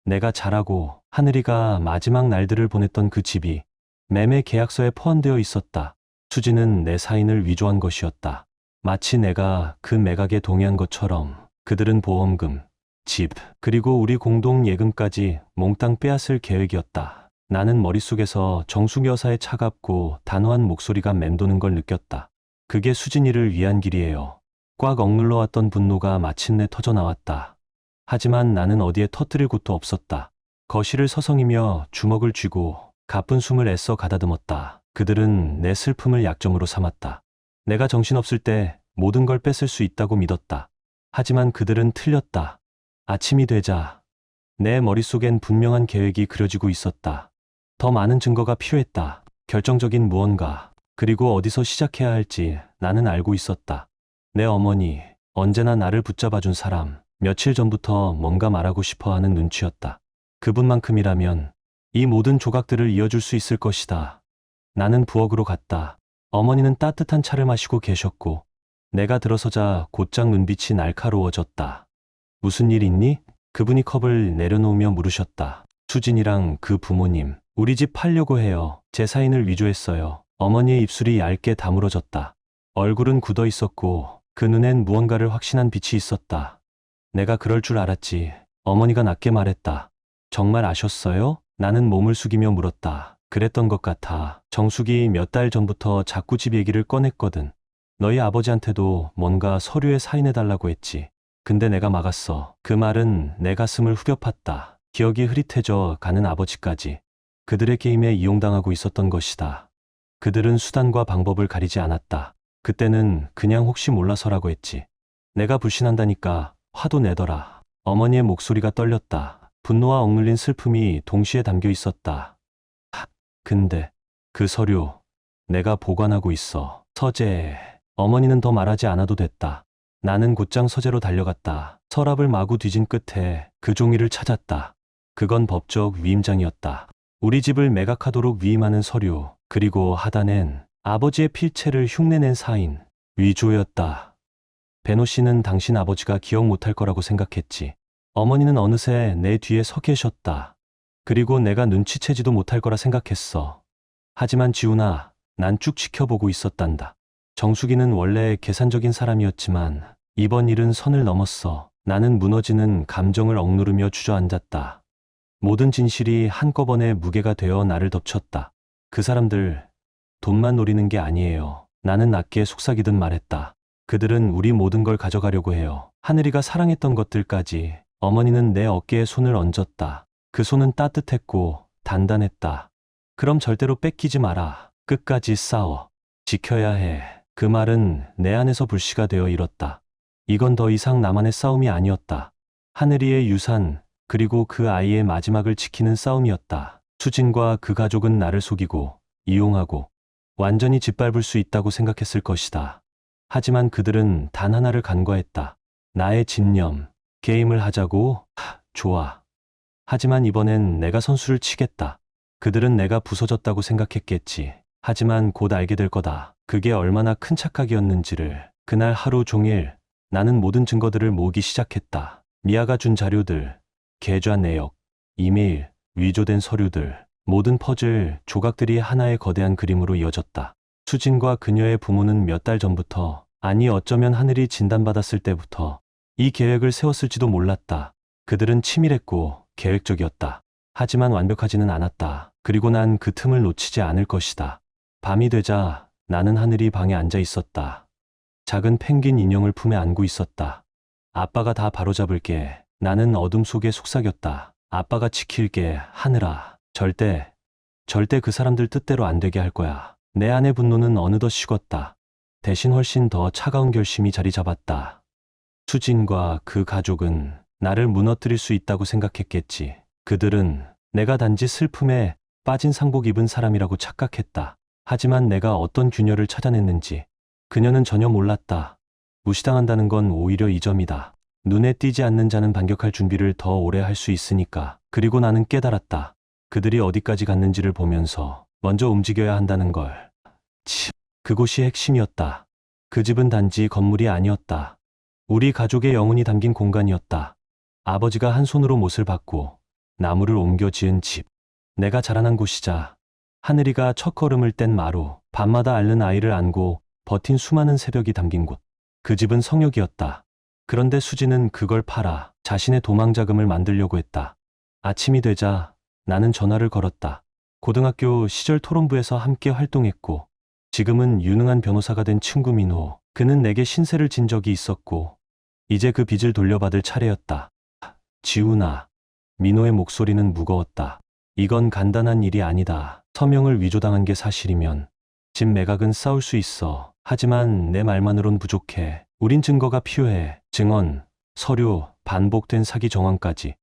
[SPEAKER 1] 내가 자라고 하늘이가 마지막 날들을 보냈던 그 집이 매매 계약서에 포함되어 있었다. 수지는 내 사인을 위조한 것이었다. 마치 내가 그 매각에 동의한 것처럼 그들은 보험금, 집, 그리고 우리 공동 예금까지 몽땅 빼앗을 계획이었다. 나는 머릿속에서 정숙 여사의 차갑고 단호한 목소리가 맴도는 걸 느꼈다. 그게 수진이를 위한 길이에요. 꽉 억눌러 왔던 분노가 마침내 터져나왔다. 하지만 나는 어디에 터뜨릴 곳도 없었다. 거실을 서성이며 주먹을 쥐고 가쁜 숨을 애써 가다듬었다. 그들은 내 슬픔을 약점으로 삼았다. 내가 정신없을 때 모든 걸 뺏을 수 있다고 믿었다. 하지만 그들은 틀렸다. 아침이 되자 내 머릿속엔 분명한 계획이 그려지고 있었다. 더 많은 증거가 필요했다. 결정적인 무언가, 그리고 어디서 시작해야 할지 나는 알고 있었다. 내 어머니, 언제나 나를 붙잡아준 사람, 며칠 전부터 뭔가 말하고 싶어 하는 눈치였다. 그분만큼이라면 이 모든 조각들을 이어줄 수 있을 것이다. 나는 부엌으로 갔다. 어머니는 따뜻한 차를 마시고 계셨고 내가 들어서자 곧장 눈빛이 날카로워졌다. 무슨 일 있니? 그분이 컵을 내려놓으며 물으셨다. 수진이랑 그 부모님, 우리 집 팔려고 해요. 제 사인을 위조했어요. 어머니의 입술이 얇게 다물어졌다. 얼굴은 굳어 있었고 그 눈엔 무언가를 확신한 빛이 있었다. 내가 그럴 줄 알았지. 어머니가 낮게 말했다. 정말 아셨어요? 나는 몸을 숙이며 물었다. 그랬던 것 같아. 정숙이 몇 달 전부터 자꾸 집 얘기를 꺼냈거든. 너희 아버지한테도 뭔가 서류에 사인해달라고 했지. 근데 내가 막았어. 그 말은 내 가슴을 후벼 팠다. 기억이 흐릿해져 가는 아버지까지. 그들의 게임에 이용당하고 있었던 것이다. 그들은 수단과 방법을 가리지 않았다. 그때는 그냥 혹시 몰라서라고 했지. 내가 불신한다니까 화도 내더라. 어머니의 목소리가 떨렸다. 분노와 억눌린 슬픔이 동시에 담겨 있었다. 근데 그 서류 내가 보관하고 있어. 서재. 어머니는 더 말하지 않아도 됐다. 나는 곧장 서재로 달려갔다. 서랍을 마구 뒤진 끝에 그 종이를 찾았다. 그건 법적 위임장이었다. 우리 집을 매각하도록 위임하는 서류, 그리고 하단엔 아버지의 필체를 흉내낸 사인, 위조였다. 배노 씨는 당신 아버지가 기억 못할 거라고 생각했지. 어머니는 어느새 내 뒤에 서 계셨다. 그리고 내가 눈치채지도 못할 거라 생각했어. 하지만 지훈아, 난 쭉 지켜보고 있었단다. 정숙이는 원래 계산적인 사람이었지만 이번 일은 선을 넘었어. 나는 무너지는 감정을 억누르며 주저앉았다. 모든 진실이 한꺼번에 무게가 되어 나를 덮쳤다. 그 사람들 돈만 노리는 게 아니에요. 나는 낮게 속삭이듯 말했다. 그들은 우리 모든 걸 가져가려고 해요. 하늘이가 사랑했던 것들까지. 어머니는 내 어깨에 손을 얹었다. 그 손은 따뜻했고 단단했다. 그럼 절대로 뺏기지 마라. 끝까지 싸워. 지켜야 해. 그 말은 내 안에서 불씨가 되어 일었다. 이건 더 이상 나만의 싸움이 아니었다. 하늘이의 유산, 그리고 그 아이의 마지막을 지키는 싸움이었다. 수진과 그 가족은 나를 속이고, 이용하고, 완전히 짓밟을 수 있다고 생각했을 것이다. 하지만 그들은 단 하나를 간과했다. 나의 집념, 게임을 하자고? 좋아. 하지만 이번엔 내가 선수를 치겠다. 그들은 내가 부서졌다고 생각했겠지. 하지만 곧 알게 될 거다. 그게 얼마나 큰 착각이었는지를. 그날 하루 종일 나는 모든 증거들을 모으기 시작했다. 미아가 준 자료들, 계좌 내역, 이메일, 위조된 서류들, 모든 퍼즐 조각들이 하나의 거대한 그림으로 이어졌다. 수진과 그녀의 부모는 몇 달 전부터, 아니 어쩌면 하늘이 진단받았을 때부터 이 계획을 세웠을지도 몰랐다. 그들은 치밀했고 계획적이었다. 하지만 완벽하지는 않았다. 그리고 난 그 틈을 놓치지 않을 것이다. 밤이 되자 나는 하늘이 방에 앉아 있었다. 작은 펭귄 인형을 품에 안고 있었다. 아빠가 다 바로잡을게. 나는 어둠 속에 속삭였다. 아빠가 지킬게, 하늘아. 절대 그 사람들 뜻대로 안 되게 할 거야. 내 안의 분노는 어느덧 식었다. 대신 훨씬 더 차가운 결심이 자리 잡았다. 수진과 그 가족은 나를 무너뜨릴 수 있다고 생각했겠지. 그들은 내가 단지 슬픔에 빠진 상복 입은 사람이라고 착각했다. 하지만 내가 어떤 균열을 찾아냈는지 그녀는 전혀 몰랐다. 무시당한다는 건 오히려 이 점이다. 눈에 띄지 않는 자는 반격할 준비를 더 오래 할 수 있으니까. 그리고 나는 깨달았다. 그들이 어디까지 갔는지를 보면서 먼저 움직여야 한다는 걸. 그곳이 핵심이었다. 그 집은 단지 건물이 아니었다. 우리 가족의 영혼이 담긴 공간이었다. 아버지가 한 손으로 못을 박고 나무를 옮겨 지은 집. 내가 자라난 곳이자 하늘이가 첫걸음을 뗀 마루. 밤마다 앓는 아이를 안고 버틴 수많은 새벽이 담긴 곳. 그 집은 성욕이었다. 그런데 수지는 그걸 팔아 자신의 도망 자금을 만들려고 했다. 아침이 되자 나는 전화를 걸었다. 고등학교 시절 토론부에서 함께 활동했고 지금은 유능한 변호사가 된 친구 민호. 그는 내게 신세를 진 적이 있었고 이제 그 빚을 돌려받을 차례였다. 지훈아. 민호의 목소리는 무거웠다. 이건 간단한 일이 아니다. 서명을 위조당한 게 사실이면 집 매각은 싸울 수 있어. 하지만 내 말만으론 부족해. 우린 증거가 필요해. 증언, 서류, 반복된 사기 정황까지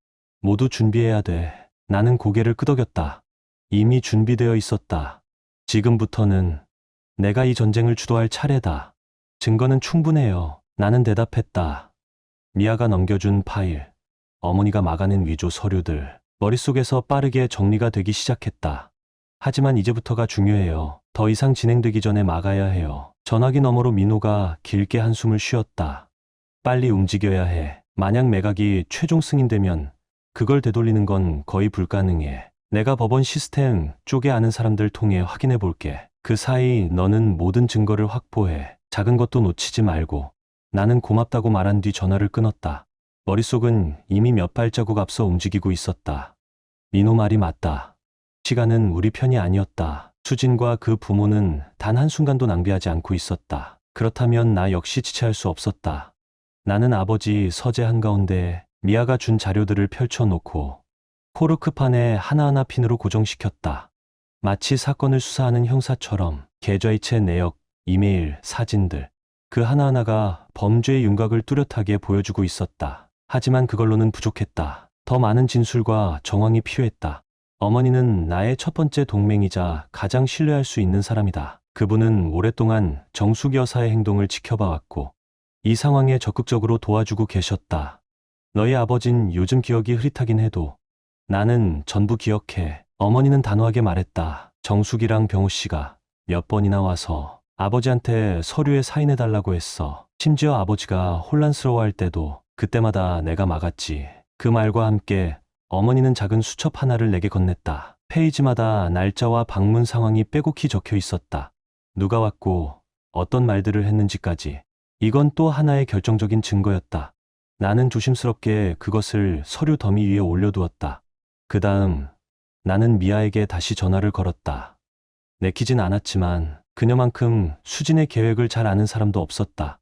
[SPEAKER 1] 모두 준비해야 돼. 나는 고개를 끄덕였다. 이미 준비되어 있었다. 지금부터는 내가 이 전쟁을 주도할 차례다. 증거는 충분해요. 나는 대답했다. 미아가 넘겨준 파일, 어머니가 막아낸 위조 서류들, 머릿속에서 빠르게 정리가 되기 시작했다. 하지만 이제부터가 중요해요. 더 이상 진행되기 전에 막아야 해요. 전화기 너머로 민호가 길게 한숨을 쉬었다. 빨리 움직여야 해. 만약 매각이 최종 승인되면 그걸 되돌리는 건 거의 불가능해. 내가 법원 시스템 쪽에 아는 사람들 통해 확인해 볼게. 그 사이 너는 모든 증거를 확보해. 작은 것도 놓치지 말고. 나는 고맙다고 말한 뒤 전화를 끊었다. 머릿속은 이미 몇 발자국 앞서 움직이고 있었다. 민호 말이 맞다. 시간은 우리 편이 아니었다. 수진과 그 부모는 단 한순간도 낭비하지 않고 있었다. 그렇다면 나 역시 지체할 수 없었다. 나는 아버지 서재 한가운데 미아가 준 자료들을 펼쳐놓고 코르크판에 하나하나 핀으로 고정시켰다. 마치 사건을 수사하는 형사처럼 계좌이체 내역, 이메일, 사진들 그 하나하나가 범죄의 윤곽을 뚜렷하게 보여주고 있었다. 하지만 그걸로는 부족했다. 더 많은 진술과 정황이 필요했다. 어머니는 나의 첫 번째 동맹이자 가장 신뢰할 수 있는 사람이다. 그분은 오랫동안 정숙 여사의 행동을 지켜봐왔고 이 상황에 적극적으로 도와주고 계셨다. 너희 아버진 요즘 기억이 흐릿하긴 해도 나는 전부 기억해. 어머니는 단호하게 말했다. 정숙이랑 병호 씨가 몇 번이나 와서 아버지한테 서류에 사인해달라고 했어. 심지어 아버지가 혼란스러워할 때도 그때마다 내가 막았지. 그 말과 함께 어머니는 작은 수첩 하나를 내게 건넸다. 페이지마다 날짜와 방문 상황이 빼곡히 적혀 있었다. 누가 왔고 어떤 말들을 했는지까지. 이건 또 하나의 결정적인 증거였다. 나는 조심스럽게 그것을 서류 더미 위에 올려두었다. 그 다음 나는 미아에게 다시 전화를 걸었다. 내키진 않았지만 그녀만큼 수진의 계획을 잘 아는 사람도 없었다.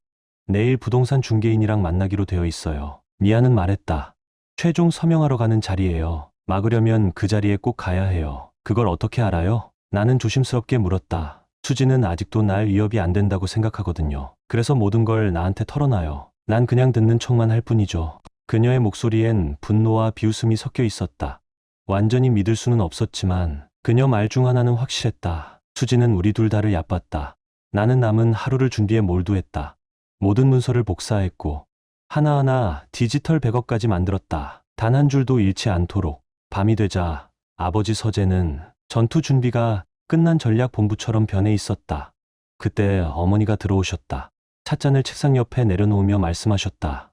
[SPEAKER 1] 내일 부동산 중개인이랑 만나기로 되어 있어요. 미아는 말했다. 최종 서명하러 가는 자리예요. 막으려면 그 자리에 꼭 가야 해요. 그걸 어떻게 알아요? 나는 조심스럽게 물었다. 수진은 아직도 날 위협이 안 된다고 생각하거든요. 그래서 모든 걸 나한테 털어놔요. 난 그냥 듣는 척만 할 뿐이죠. 그녀의 목소리엔 분노와 비웃음이 섞여 있었다. 완전히 믿을 수는 없었지만 그녀 말 중 하나는 확실했다. 수지는 우리 둘 다를 얕봤다. 나는 남은 하루를 준비해 몰두했다. 모든 문서를 복사했고 하나하나 디지털 백업까지 만들었다. 단 한 줄도 잃지 않도록. 밤이 되자 아버지 서재는 전투 준비가 끝난 전략 본부처럼 변해 있었다. 그때 어머니가 들어오셨다. 찻잔을 책상 옆에 내려놓으며 말씀하셨다.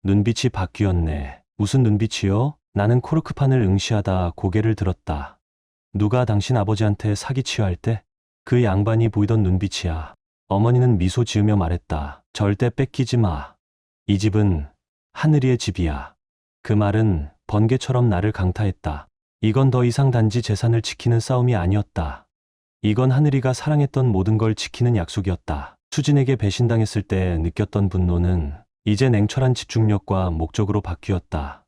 [SPEAKER 1] 눈빛이 바뀌었네. 무슨 눈빛이요? 나는 코르크판을 응시하다 고개를 들었다. 누가 당신 아버지한테 사기치려 때 그 양반이 보이던 눈빛이야. 어머니는 미소 지으며 말했다. 절대 뺏기지 마. 이 집은 하늘이의 집이야. 그 말은 번개처럼 나를 강타했다. 이건 더 이상 단지 재산을 지키는 싸움이 아니었다. 이건 하늘이가 사랑했던 모든 걸 지키는 약속이었다. 수진에게 배신당했을 때 느꼈던 분노는 이제 냉철한 집중력과 목적으로 바뀌었다.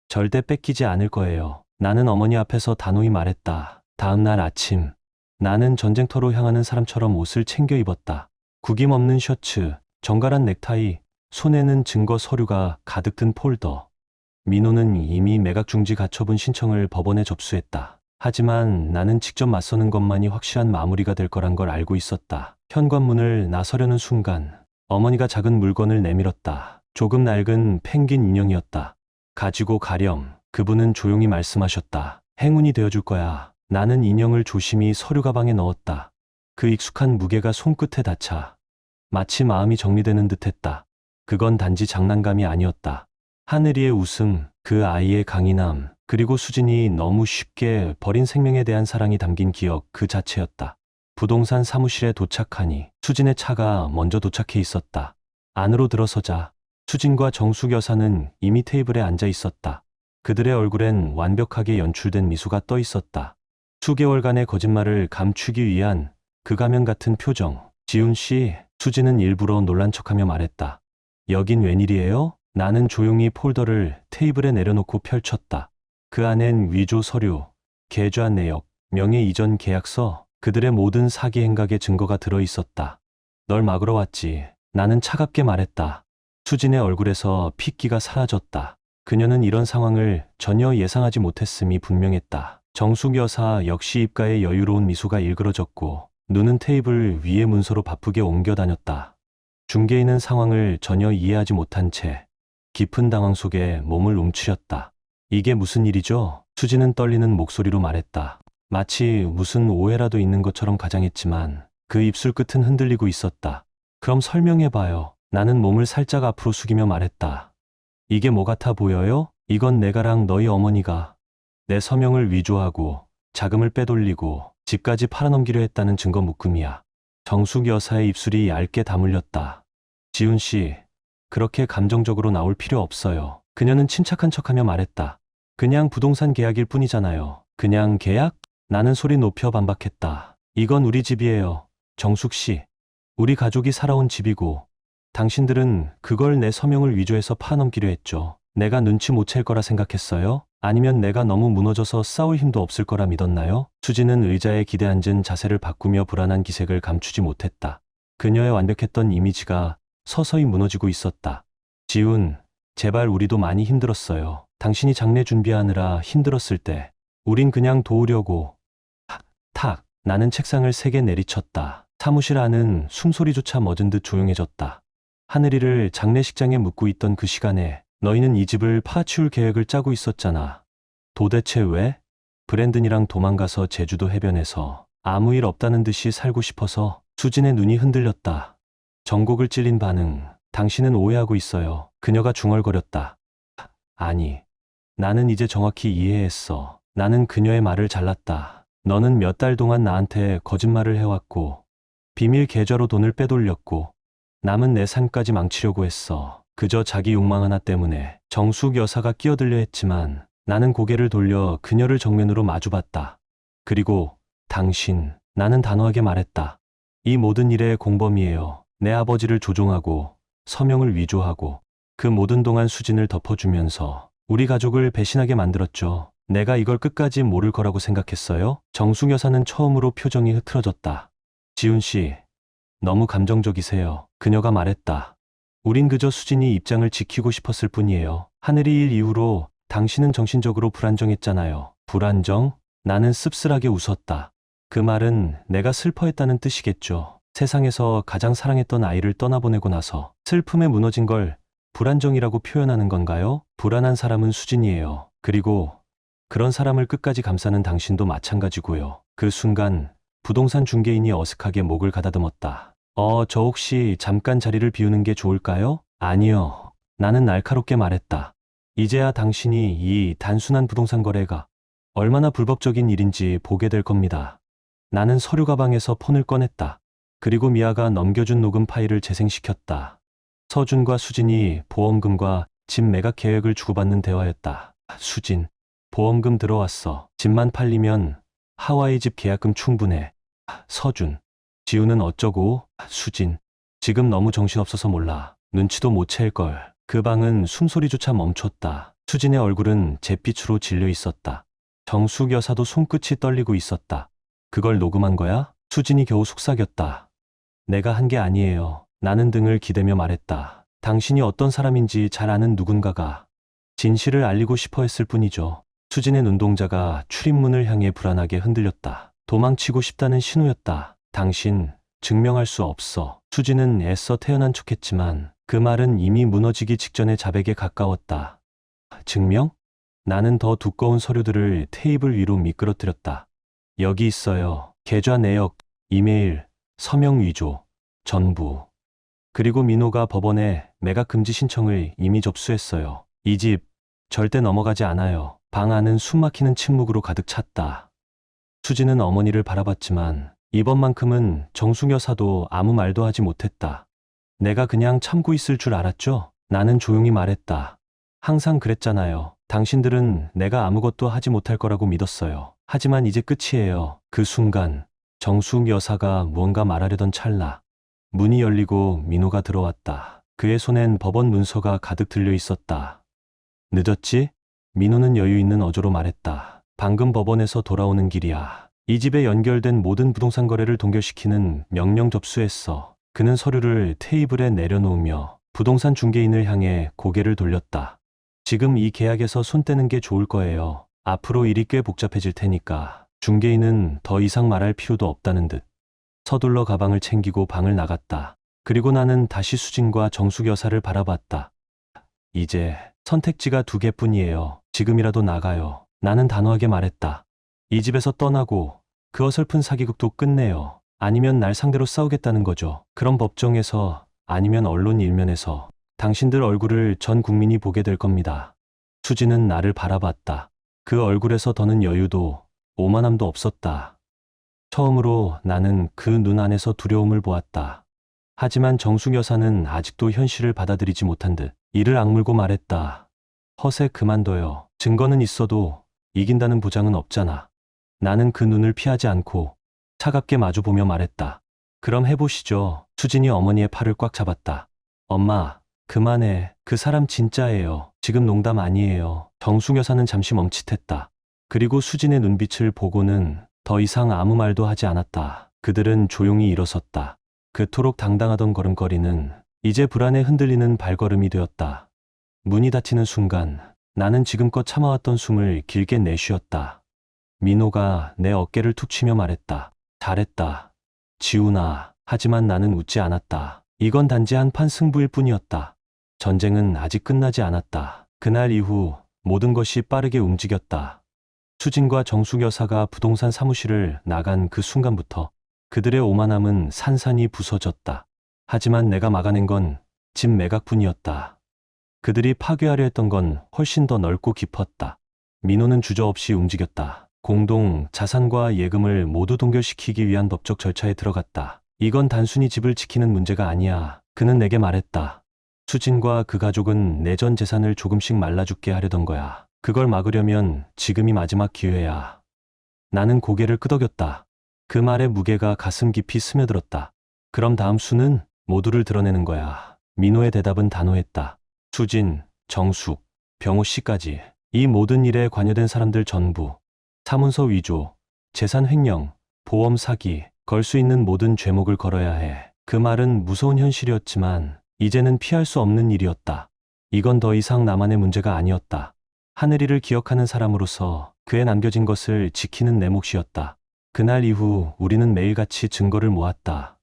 [SPEAKER 1] 절대 뺏기지 않을 거예요. 나는 어머니 앞에서 단호히 말했다. 다음 날 아침, 나는 전쟁터로 향하는 사람처럼 옷을 챙겨 입었다. 구김없는 셔츠, 정갈한 넥타이, 손에는 증거 서류가 가득 든 폴더. 민호는 이미 매각중지 가처분 신청을 법원에 접수했다. 하지만 나는 직접 맞서는 것만이 확실한 마무리가 될 거란 걸 알고 있었다. 현관문을 나서려는 순간 어머니가 작은 물건을 내밀었다. 조금 낡은 펭귄 인형이었다. 가지고 가렴. 그분은 조용히 말씀하셨다. 행운이 되어줄 거야. 나는 인형을 조심히 서류 가방에 넣었다. 그 익숙한 무게가 손끝에 닿자 마치 마음이 정리되는 듯했다. 그건 단지 장난감이 아니었다. 하늘이의 웃음, 그 아이의 강인함, 그리고 수진이 너무 쉽게 버린 생명에 대한 사랑이 담긴 기억 그 자체였다. 부동산 사무실에 도착하니 수진의 차가 먼저 도착해 있었다. 안으로 들어서자 수진과 정숙 여사는 이미 테이블에 앉아 있었다. 그들의 얼굴엔 완벽하게 연출된 미소가 떠 있었다. 수개월간의 거짓말을 감추기 위한 그 가면 같은 표정. 지훈 씨, 수진은 일부러 놀란 척하며 말했다. 여긴 웬일이에요? 나는 조용히 폴더를 테이블에 내려놓고 펼쳤다. 그 안엔 위조 서류, 계좌 내역, 명예 이전 계약서, 그들의 모든 사기 행각의 증거가 들어 있었다. 널 막으러 왔지. 나는 차갑게 말했다. 수진의 얼굴에서 핏기가 사라졌다. 그녀는 이런 상황을 전혀 예상하지 못했음이 분명했다. 정숙 여사 역시 입가에 여유로운 미소가 일그러졌고 눈은 테이블 위의 문서로 바쁘게 옮겨 다녔다. 중개인은 상황을 전혀 이해하지 못한 채 깊은 당황 속에 몸을 움츠렸다. 이게 무슨 일이죠? 수지는 떨리는 목소리로 말했다. 마치 무슨 오해라도 있는 것처럼 가장했지만 그 입술 끝은 흔들리고 있었다. 그럼 설명해봐요. 나는 몸을 살짝 앞으로 숙이며 말했다. 이게 뭐 같아 보여요? 이건 내가랑 너희 어머니가 내 서명을 위조하고 자금을 빼돌리고 집까지 팔아넘기려 했다는 증거 묶음이야. 정숙 여사의 입술이 얇게 다물렸다. 지훈 씨, 그렇게 감정적으로 나올 필요 없어요. 그녀는 침착한 척하며 말했다. 그냥 부동산 계약일 뿐이잖아요. 그냥 계약? 나는 소리 높여 반박했다. 이건 우리 집이에요. 정숙 씨. 우리 가족이 살아온 집이고 당신들은 그걸 내 서명을 위조해서 파넘기려 했죠. 내가 눈치 못 챌 거라 생각했어요? 아니면 내가 너무 무너져서 싸울 힘도 없을 거라 믿었나요? 수지는 의자에 기대앉은 자세를 바꾸며 불안한 기색을 감추지 못했다. 그녀의 완벽했던 이미지가 서서히 무너지고 있었다. 지훈, 제발 우리도 많이 힘들었어요. 당신이 장례 준비하느라 힘들었을 때 우린 그냥 도우려고. 탁, 나는 책상을 3개 내리쳤다. 사무실 안은 숨소리조차 멎은 듯 조용해졌다. 하늘이를 장례식장에 묻고 있던 그 시간에 너희는 이 집을 파치울 계획을 짜고 있었잖아. 도대체 왜? 브랜든이랑 도망가서 제주도 해변에서 아무 일 없다는 듯이 살고 싶어서. 수진의 눈이 흔들렸다. 정곡을 찔린 반응. 당신은 오해하고 있어요. 그녀가 중얼거렸다. 아니, 나는 이제 정확히 이해했어. 나는 그녀의 말을 잘랐다. 너는 몇 달 동안 나한테 거짓말을 해왔고 비밀 계좌로 돈을 빼돌렸고 남은 내 삶까지 망치려고 했어. 그저 자기 욕망 하나 때문에. 정숙 여사가 끼어들려 했지만 나는 고개를 돌려 그녀를 정면으로 마주봤다. 그리고 당신, 나는 단호하게 말했다. 이 모든 일의 공범이에요. 내 아버지를 조종하고 서명을 위조하고 그 모든 동안 수진을 덮어주면서 우리 가족을 배신하게 만들었죠. 내가 이걸 끝까지 모를 거라고 생각했어요? 정숙 여사는 처음으로 표정이 흐트러졌다. 지훈 씨, 너무 감정적이세요. 그녀가 말했다. 우린 그저 수진이 입장을 지키고 싶었을 뿐이에요. 하늘이 일 이후로 당신은 정신적으로 불안정했잖아요. 불안정? 나는 씁쓸하게 웃었다. 그 말은 내가 슬퍼했다는 뜻이겠죠. 세상에서 가장 사랑했던 아이를 떠나보내고 나서 슬픔에 무너진 걸 불안정이라고 표현하는 건가요? 불안한 사람은 수진이에요. 그리고 그런 사람을 끝까지 감싸는 당신도 마찬가지고요. 그 순간 부동산 중개인이 어색하게 목을 가다듬었다. 저 혹시 잠깐 자리를 비우는 게 좋을까요? 아니요. 나는 날카롭게 말했다. 이제야 당신이 이 단순한 부동산 거래가 얼마나 불법적인 일인지 보게 될 겁니다. 나는 서류 가방에서 폰을 꺼냈다. 그리고 미아가 넘겨준 녹음 파일을 재생시켰다. 서준과 수진이 보험금과 집 매각 계획을 주고받는 대화였다. 수진, 보험금 들어왔어. 집만 팔리면 하와이 집 계약금 충분해. 서준, 지우는 어쩌고? 수진, 지금 너무 정신없어서 몰라. 눈치도 못 챌걸. 그 방은 숨소리조차 멈췄다. 수진의 얼굴은 잿빛으로 질려 있었다. 정숙 여사도 손끝이 떨리고 있었다. 그걸 녹음한 거야? 수진이 겨우 속삭였다. 내가 한 게 아니에요. 나는 등을 기대며 말했다. 당신이 어떤 사람인지 잘 아는 누군가가 진실을 알리고 싶어 했을 뿐이죠. 수진의 눈동자가 출입문을 향해 불안하게 흔들렸다. 도망치고 싶다는 신호였다. 당신, 증명할 수 없어. 수진은 애써 태어난 척했지만 그 말은 이미 무너지기 직전의 자백에 가까웠다. 증명? 나는 더 두꺼운 서류들을 테이블 위로 미끄러뜨렸다. 여기 있어요. 계좌 내역, 이메일, 서명 위조, 전부. 그리고 민호가 법원에 매각 금지 신청을 이미 접수했어요. 이 집 절대 넘어가지 않아요. 방 안은 숨막히는 침묵으로 가득 찼다. 수진은 어머니를 바라봤지만 이번만큼은 정숙 여사도 아무 말도 하지 못했다. 내가 그냥 참고 있을 줄 알았죠? 나는 조용히 말했다. 항상 그랬잖아요. 당신들은 내가 아무것도 하지 못할 거라고 믿었어요. 하지만 이제 끝이에요. 그 순간 정숙 여사가 무언가 말하려던 찰나 문이 열리고 민호가 들어왔다. 그의 손엔 법원 문서가 가득 들려 있었다. 늦었지? 민호는 여유 있는 어조로 말했다. 방금 법원에서 돌아오는 길이야. 이 집에 연결된 모든 부동산 거래를 동결시키는 명령 접수했어. 그는 서류를 테이블에 내려놓으며 부동산 중개인을 향해 고개를 돌렸다. 지금 이 계약에서 손 떼는 게 좋을 거예요. 앞으로 일이 꽤 복잡해질 테니까 중개인은 더 이상 말할 필요도 없다는 듯. 서둘러 가방을 챙기고 방을 나갔다. 그리고 나는 다시 수진과 정숙 여사를 바라봤다. 이제 선택지가 2개뿐이에요. 지금이라도 나가요. 나는 단호하게 말했다. 이 집에서 떠나고 그 어설픈 사기극도 끝내요. 아니면 날 상대로 싸우겠다는 거죠. 그럼 법정에서 아니면 언론 일면에서 당신들 얼굴을 전 국민이 보게 될 겁니다. 수진은 나를 바라봤다. 그 얼굴에서 더는 여유도 오만함도 없었다. 처음으로 나는 그 눈 안에서 두려움을 보았다. 하지만 정숙 여사는 아직도 현실을 받아들이지 못한 듯 이를 악물고 말했다. 허세 그만둬요. 증거는 있어도 이긴다는 보장은 없잖아. 나는 그 눈을 피하지 않고 차갑게 마주보며 말했다. 그럼 해보시죠. 수진이 어머니의 팔을 꽉 잡았다. 엄마, 그만해. 그 사람 진짜예요. 지금 농담 아니에요. 정숙 여사는 잠시 멈칫했다. 그리고 수진의 눈빛을 보고는 더 이상 아무 말도 하지 않았다. 그들은 조용히 일어섰다. 그토록 당당하던 걸음걸이는 이제 불안에 흔들리는 발걸음이 되었다. 문이 닫히는 순간 나는 지금껏 참아왔던 숨을 길게 내쉬었다. 민호가 내 어깨를 툭 치며 말했다. 잘했다. 지훈아. 하지만 나는 웃지 않았다. 이건 단지 한판 승부일 뿐이었다. 전쟁은 아직 끝나지 않았다. 그날 이후 모든 것이 빠르게 움직였다. 수진과 정숙 여사가 부동산 사무실을 나간 그 순간부터 그들의 오만함은 산산이 부서졌다. 하지만 내가 막아낸 건 집 매각뿐이었다. 그들이 파괴하려 했던 건 훨씬 더 넓고 깊었다. 민호는 주저없이 움직였다. 공동 자산과 예금을 모두 동결시키기 위한 법적 절차에 들어갔다. 이건 단순히 집을 지키는 문제가 아니야. 그는 내게 말했다. 수진과 그 가족은 내 전 재산을 조금씩 말라 죽게 하려던 거야. 그걸 막으려면 지금이 마지막 기회야. 나는 고개를 끄덕였다. 그 말의 무게가 가슴 깊이 스며들었다. 그럼 다음 수는 모두를 드러내는 거야. 민호의 대답은 단호했다. 수진, 정숙, 병호 씨까지. 이 모든 일에 관여된 사람들 전부. 사문서 위조, 재산 횡령, 보험 사기, 걸 수 있는 모든 죄목을 걸어야 해. 그 말은 무서운 현실이었지만 이제는 피할 수 없는 일이었다. 이건 더 이상 나만의 문제가 아니었다. 하늘이를 기억하는 사람으로서 그에 남겨진 것을 지키는 내 몫이었다. 그날 이후 우리는 매일같이 증거를 모았다.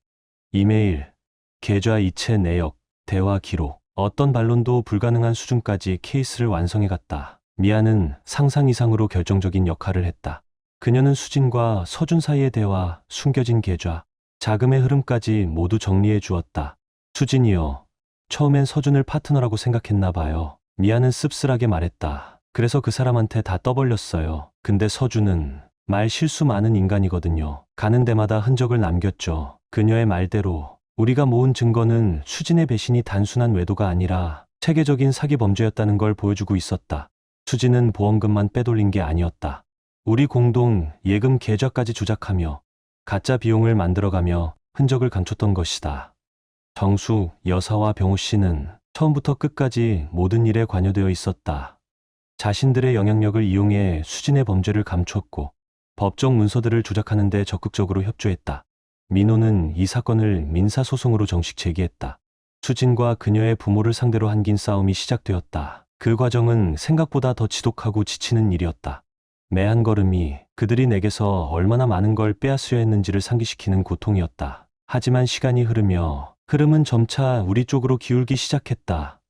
[SPEAKER 1] 이메일, 계좌 이체 내역, 대화 기록, 어떤 반론도 불가능한 수준까지 케이스를 완성해갔다. 미아는 상상 이상으로 결정적인 역할을 했다. 그녀는 수진과 서준 사이의 대화, 숨겨진 계좌, 자금의 흐름까지 모두 정리해 주었다. 수진이요. 처음엔 서준을 파트너라고 생각했나 봐요. 미아는 씁쓸하게 말했다. 그래서 그 사람한테 다 떠벌렸어요. 근데 서준은 말 실수 많은 인간이거든요. 가는 데마다 흔적을 남겼죠. 그녀의 말대로 우리가 모은 증거는 수진의 배신이 단순한 외도가 아니라 체계적인 사기 범죄였다는 걸 보여주고 있었다. 수진은 보험금만 빼돌린 게 아니었다. 우리 공동 예금 계좌까지 조작하며 가짜 비용을 만들어가며 흔적을 감췄던 것이다. 정숙 여사와 병호 씨는 처음부터 끝까지 모든 일에 관여되어 있었다. 자신들의 영향력을 이용해 수진의 범죄를 감췄고 법정 문서들을 조작하는 데 적극적으로 협조했다. 민호는 이 사건을 민사소송으로 정식 제기했다. 수진과 그녀의 부모를 상대로 한긴 싸움이 시작되었다. 그 과정은 생각보다 더 지독하고 지치는 일이었다. 매 한 걸음이 그들이 내게서 얼마나 많은 걸 빼앗으려 했는지를 상기시키는 고통이었다. 하지만 시간이 흐르며 흐름은 점차 우리 쪽으로 기울기 시작했다.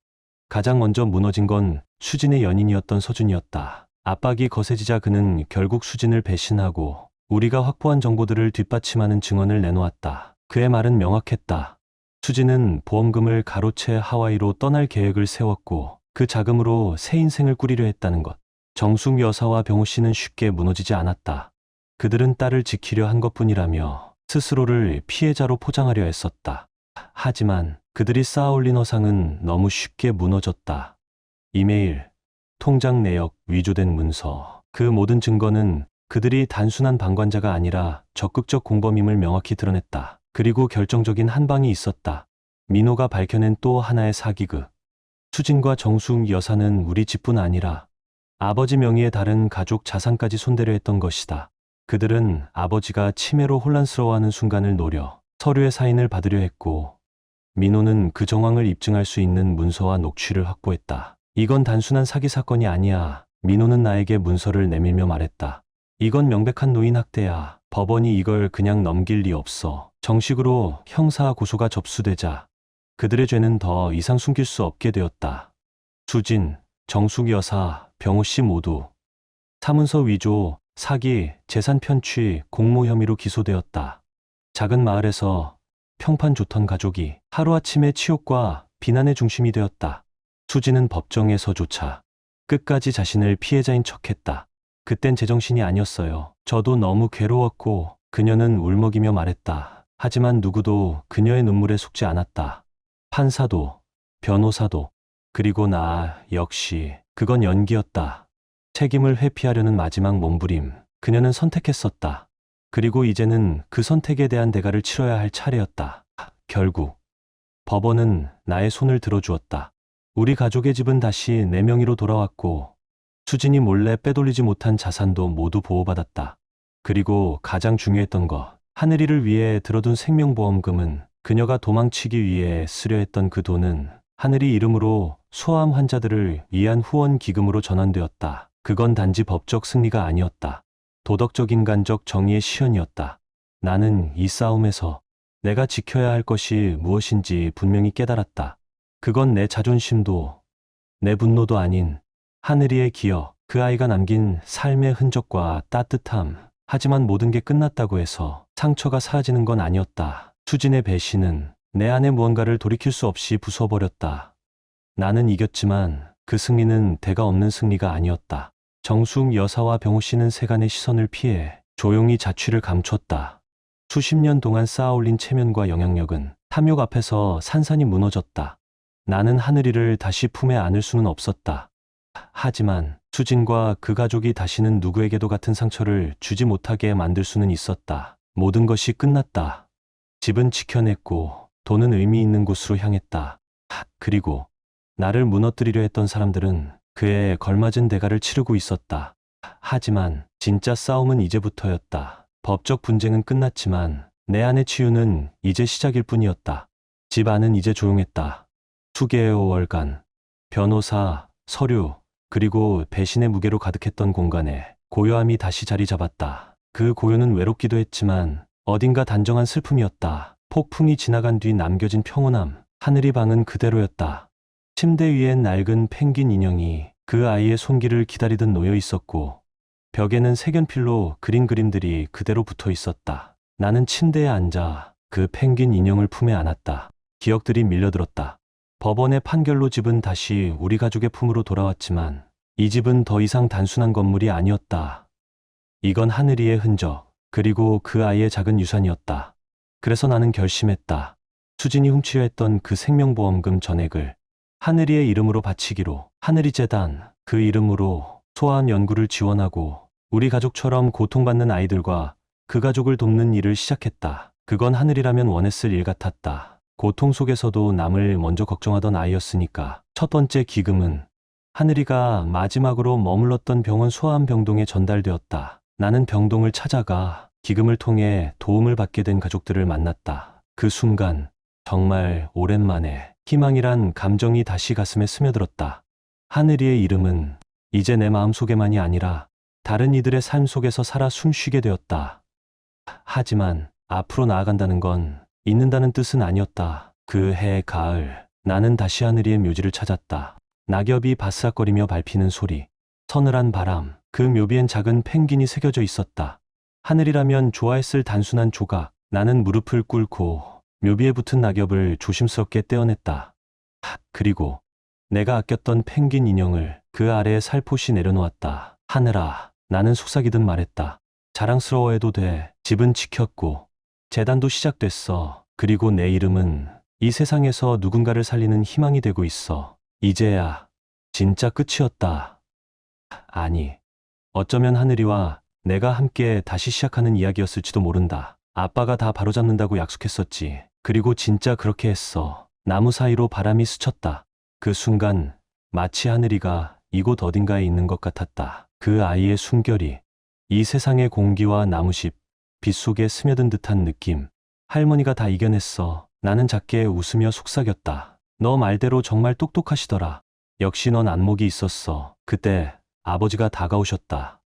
[SPEAKER 1] 가장 먼저 무너진 건 수진의 연인이었던 서준이었다. 압박이 거세지자 그는 결국 수진을 배신하고 우리가 확보한 정보들을 뒷받침하는 증언을 내놓았다. 그의 말은 명확했다. 수진은 보험금을 가로채 하와이로 떠날 계획을 세웠고 그 자금으로 새 인생을 꾸리려 했다는 것. 정숙 여사와 병호 씨는 쉽게 무너지지 않았다. 그들은 딸을 지키려 한 것뿐이라며 스스로를 피해자로 포장하려 했었다. 하지만 그들이 쌓아올린 허상은 너무 쉽게 무너졌다. 이메일, 통장 내역, 위조된 문서, 그 모든 증거는 그들이 단순한 방관자가 아니라 적극적 공범임을 명확히 드러냈다. 그리고 결정적인 한 방이 있었다. 민호가 밝혀낸 또 하나의 사기극. 수진과 정숙 여사는 우리 집뿐 아니라 아버지 명의의 다른 가족 자산까지 손대려 했던 것이다. 그들은 아버지가 치매로 혼란스러워하는 순간을 노려 서류의 사인을 받으려 했고 민호는 그 정황을 입증할 수 있는 문서와 녹취를 확보했다. 이건 단순한 사기 사건이 아니야. 민호는 나에게 문서를 내밀며 말했다. 이건 명백한 노인 학대야. 법원이 이걸 그냥 넘길 리 없어. 정식으로 형사 고소가 접수되자 그들의 죄는 더 이상 숨길 수 없게 되었다. 수진, 정숙 여사, 병호 씨 모두 사문서 위조, 사기, 재산 편취, 공모 혐의로 기소되었다. 작은 마을에서 평판 좋던 가족이 하루아침에 치욕과 비난의 중심이 되었다. 수진은 법정에서조차 끝까지 자신을 피해자인 척했다. 그땐 제정신이 아니었어요. 저도 너무 괴로웠고 그녀는 울먹이며 말했다. 하지만 누구도 그녀의 눈물에 속지 않았다. 판사도, 변호사도, 그리고 나 역시 그건 연기였다. 책임을 회피하려는 마지막 몸부림. 그녀는 선택했었다. 그리고 이제는 그 선택에 대한 대가를 치러야 할 차례였다. 결국 법원은 나의 손을 들어주었다. 우리 가족의 집은 다시 내 명의로 돌아왔고 수진이 몰래 빼돌리지 못한 자산도 모두 보호받았다. 그리고 가장 중요했던 것, 하늘이를 위해 들어둔 생명보험금은 그녀가 도망치기 위해 쓰려 했던 그 돈은 하늘이 이름으로 소아암 환자들을 위한 후원 기금으로 전환되었다. 그건 단지 법적 승리가 아니었다. 도덕적 인간적 정의의 시현이었다. 나는 이 싸움에서 내가 지켜야 할 것이 무엇인지 분명히 깨달았다. 그건 내 자존심도 내 분노도 아닌 하늘이의 기억, 그 아이가 남긴 삶의 흔적과 따뜻함. 하지만 모든 게 끝났다고 해서 상처가 사라지는 건 아니었다. 수진의 배신은 내 안에 무언가를 돌이킬 수 없이 부숴버렸다. 나는 이겼지만 그 승리는 대가 없는 승리가 아니었다. 정숙 여사와 병호 씨는 세간의 시선을 피해 조용히 자취를 감췄다. 수십 년 동안 쌓아올린 체면과 영향력은 탐욕 앞에서 산산이 무너졌다. 나는 하늘이를 다시 품에 안을 수는 없었다. 하지만 수진과 그 가족이 다시는 누구에게도 같은 상처를 주지 못하게 만들 수는 있었다. 모든 것이 끝났다. 집은 지켜냈고 돈은 의미 있는 곳으로 향했다. 그리고 나를 무너뜨리려 했던 사람들은 그에 걸맞은 대가를 치르고 있었다. 하지만 진짜 싸움은 이제부터였다. 법적 분쟁은 끝났지만 내 안의 치유는 이제 시작일 뿐이었다. 집 안은 이제 조용했다. 수개월간 변호사, 서류, 그리고 배신의 무게로 가득했던 공간에 고요함이 다시 자리 잡았다. 그 고요는 외롭기도 했지만 어딘가 단정한 슬픔이었다. 폭풍이 지나간 뒤 남겨진 평온함, 하늘이 방은 그대로였다. 침대 위엔 낡은 펭귄 인형이 그 아이의 손길을 기다리듯 놓여 있었고 벽에는 색연필로 그린 그림들이 그대로 붙어 있었다. 나는 침대에 앉아 그 펭귄 인형을 품에 안았다. 기억들이 밀려들었다. 법원의 판결로 집은 다시 우리 가족의 품으로 돌아왔지만 이 집은 더 이상 단순한 건물이 아니었다. 이건 하늘이의 흔적, 그리고 그 아이의 작은 유산이었다. 그래서 나는 결심했다. 수진이 훔치려 했던 그 생명보험금 전액을 하늘이의 이름으로 바치기로. 하늘이 재단, 그 이름으로 소아암 연구를 지원하고 우리 가족처럼 고통받는 아이들과 그 가족을 돕는 일을 시작했다. 그건 하늘이라면 원했을 일 같았다. 고통 속에서도 남을 먼저 걱정하던 아이였으니까. 첫 번째 기금은 하늘이가 마지막으로 머물렀던 병원 소아암 병동에 전달되었다. 나는 병동을 찾아가 기금을 통해 도움을 받게 된 가족들을 만났다. 그 순간 정말 오랜만에 희망이란 감정이 다시 가슴에 스며들었다. 하늘이의 이름은 이제 내 마음속에만이 아니라 다른 이들의 삶 속에서 살아 숨쉬게 되었다. 하지만 앞으로 나아간다는 건 잊는다는 뜻은 아니었다. 그 해 가을, 나는 다시 하늘이의 묘지를 찾았다. 낙엽이 바스락거리며 밟히는 소리, 서늘한 바람, 그 묘비엔 작은 펭귄이 새겨져 있었다. 하늘이라면 좋아했을 단순한 조각. 나는 무릎을 꿇고 묘비에 붙은 낙엽을 조심스럽게 떼어냈다. 그리고 내가 아꼈던 펭귄 인형을 그 아래에 살포시 내려놓았다. 하늘아, 나는 속삭이듯 말했다. 자랑스러워해도 돼. 집은 지켰고 재단도 시작됐어. 그리고 내 이름은 이 세상에서 누군가를 살리는 희망이 되고 있어. 이제야 진짜 끝이었다. 아니, 어쩌면 하늘이와 내가 함께 다시 시작하는 이야기였을지도 모른다. 아빠가 다 바로잡는다고 약속했었지. 그리고 진짜 그렇게 했어. 나무 사이로 바람이 스쳤다. 그 순간 마치 하늘이가 이곳 어딘가에 있는 것 같았다. 그 아이의 숨결이 이 세상의 공기와 나무숲, 빛 속에 스며든 듯한 느낌. 할머니가 다 이겨냈어. 나는 작게 웃으며 속삭였다. 너 말대로 정말 똑똑하시더라. 역시 넌 안목이 있었어. 그때 아버지가 다가오셨다.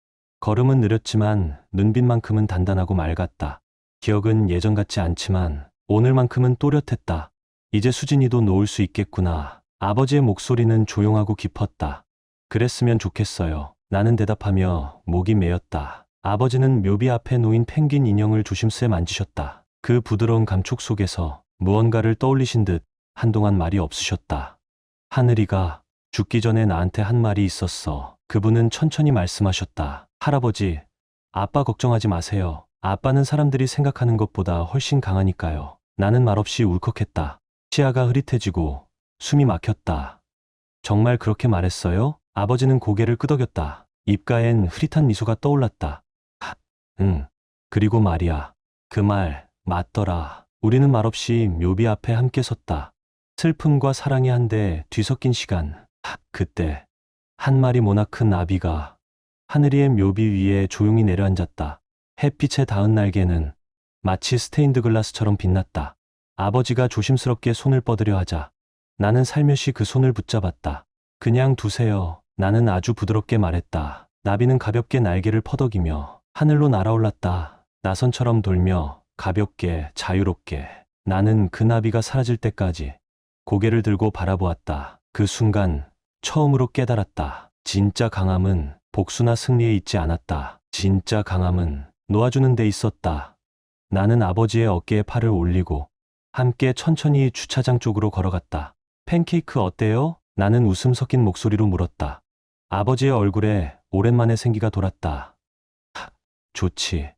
[SPEAKER 1] 걸음은 느렸지만 눈빛만큼은 단단하고 맑았다. 기억은 예전 같지 않지만 오늘만큼은 또렷했다. 이제 수진이도 놓을 수 있겠구나. 아버지의 목소리는 조용하고 깊었다. 그랬으면 좋겠어요. 나는 대답하며 목이 메었다. 아버지는 묘비 앞에 놓인 펭귄 인형을 조심스레 만지셨다. 그 부드러운 감촉 속에서 무언가를 떠올리신 듯 한동안 말이 없으셨다. 하늘이가 죽기 전에 나한테 한 말이 있었어. 그분은 천천히 말씀하셨다. 할아버지, 아빠 걱정하지 마세요. 아빠는 사람들이 생각하는 것보다 훨씬 강하니까요. 나는 말없이 울컥했다. 시야가 흐릿해지고 숨이 막혔다. 정말 그렇게 말했어요? 아버지는 고개를 끄덕였다. 입가엔 흐릿한 미소가 떠올랐다. 응. 그리고 말이야. 그 말 맞더라. 우리는 말없이 묘비 앞에 함께 섰다. 슬픔과 사랑이 한데 뒤섞인 시간. 그때 한 마리 모나큰 나비가 하늘이의 묘비 위에 조용히 내려앉았다. 햇빛에 닿은 날개는 마치 스테인드 글라스처럼 빛났다. 아버지가 조심스럽게 손을 뻗으려 하자 나는 살며시 그 손을 붙잡았다. 그냥 두세요. 나는 아주 부드럽게 말했다. 나비는 가볍게 날개를 퍼덕이며 하늘로 날아올랐다. 나선처럼 돌며 가볍게 자유롭게. 나는 그 나비가 사라질 때까지 고개를 들고 바라보았다. 그 순간 처음으로 깨달았다. 진짜 강함은 복수나 승리에 있지 않았다. 진짜 강함은 놓아주는 데 있었다. 나는 아버지의 어깨에 팔을 올리고 함께 천천히 주차장 쪽으로 걸어갔다. 팬케이크 어때요? 나는 웃음 섞인 목소리로 물었다. 아버지의 얼굴에 오랜만에 생기가 돌았다. 좋지.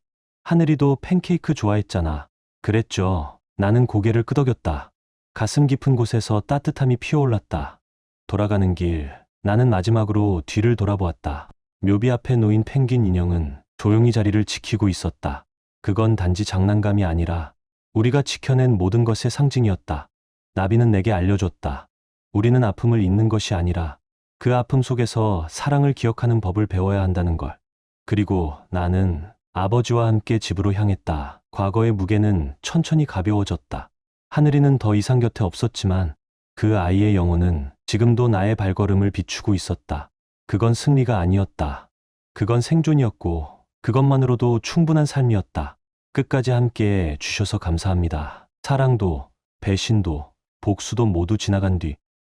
[SPEAKER 1] 하늘이도 팬케이크 좋아했잖아. 그랬죠. 나는 고개를 끄덕였다. 가슴 깊은 곳에서 따뜻함이 피어올랐다. 돌아가는 길, 나는 마지막으로 뒤를 돌아보았다. 묘비 앞에 놓인 펭귄 인형은 조용히 자리를 지키고 있었다. 그건 단지 장난감이 아니라 우리가 지켜낸 모든 것의 상징이었다. 나비는 내게 알려줬다. 우리는 아픔을 잊는 것이 아니라 그 아픔 속에서 사랑을 기억하는 법을 배워야 한다는 걸. 그리고 나는 아버지와 함께 집으로 향했다. 과거의 무게는 천천히 가벼워졌다. 하늘이는 더 이상 곁에 없었지만 그 아이의 영혼은 지금도 나의 발걸음을 비추고 있었다. 그건 승리가 아니었다. 그건 생존이었고 그것만으로도 충분한 삶이었다. 끝까지 함께 주셔서 감사합니다. 사랑도 배신도 복수도 모두 지나간 뒤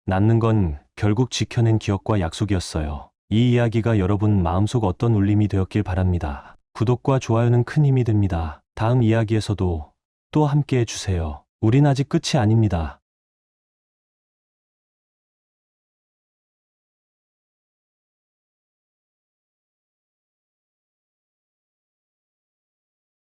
[SPEAKER 1] 남는 건 결국 지켜낸 기억과 약속이었어요. 이 이야기가 여러분 마음속 어떤 울림이 되었길 바랍니다. 구독과 좋아요는 큰 힘이 됩니다. 다음 이야기에서도 또 함께 해주세요. 우린 아직 끝이 아닙니다.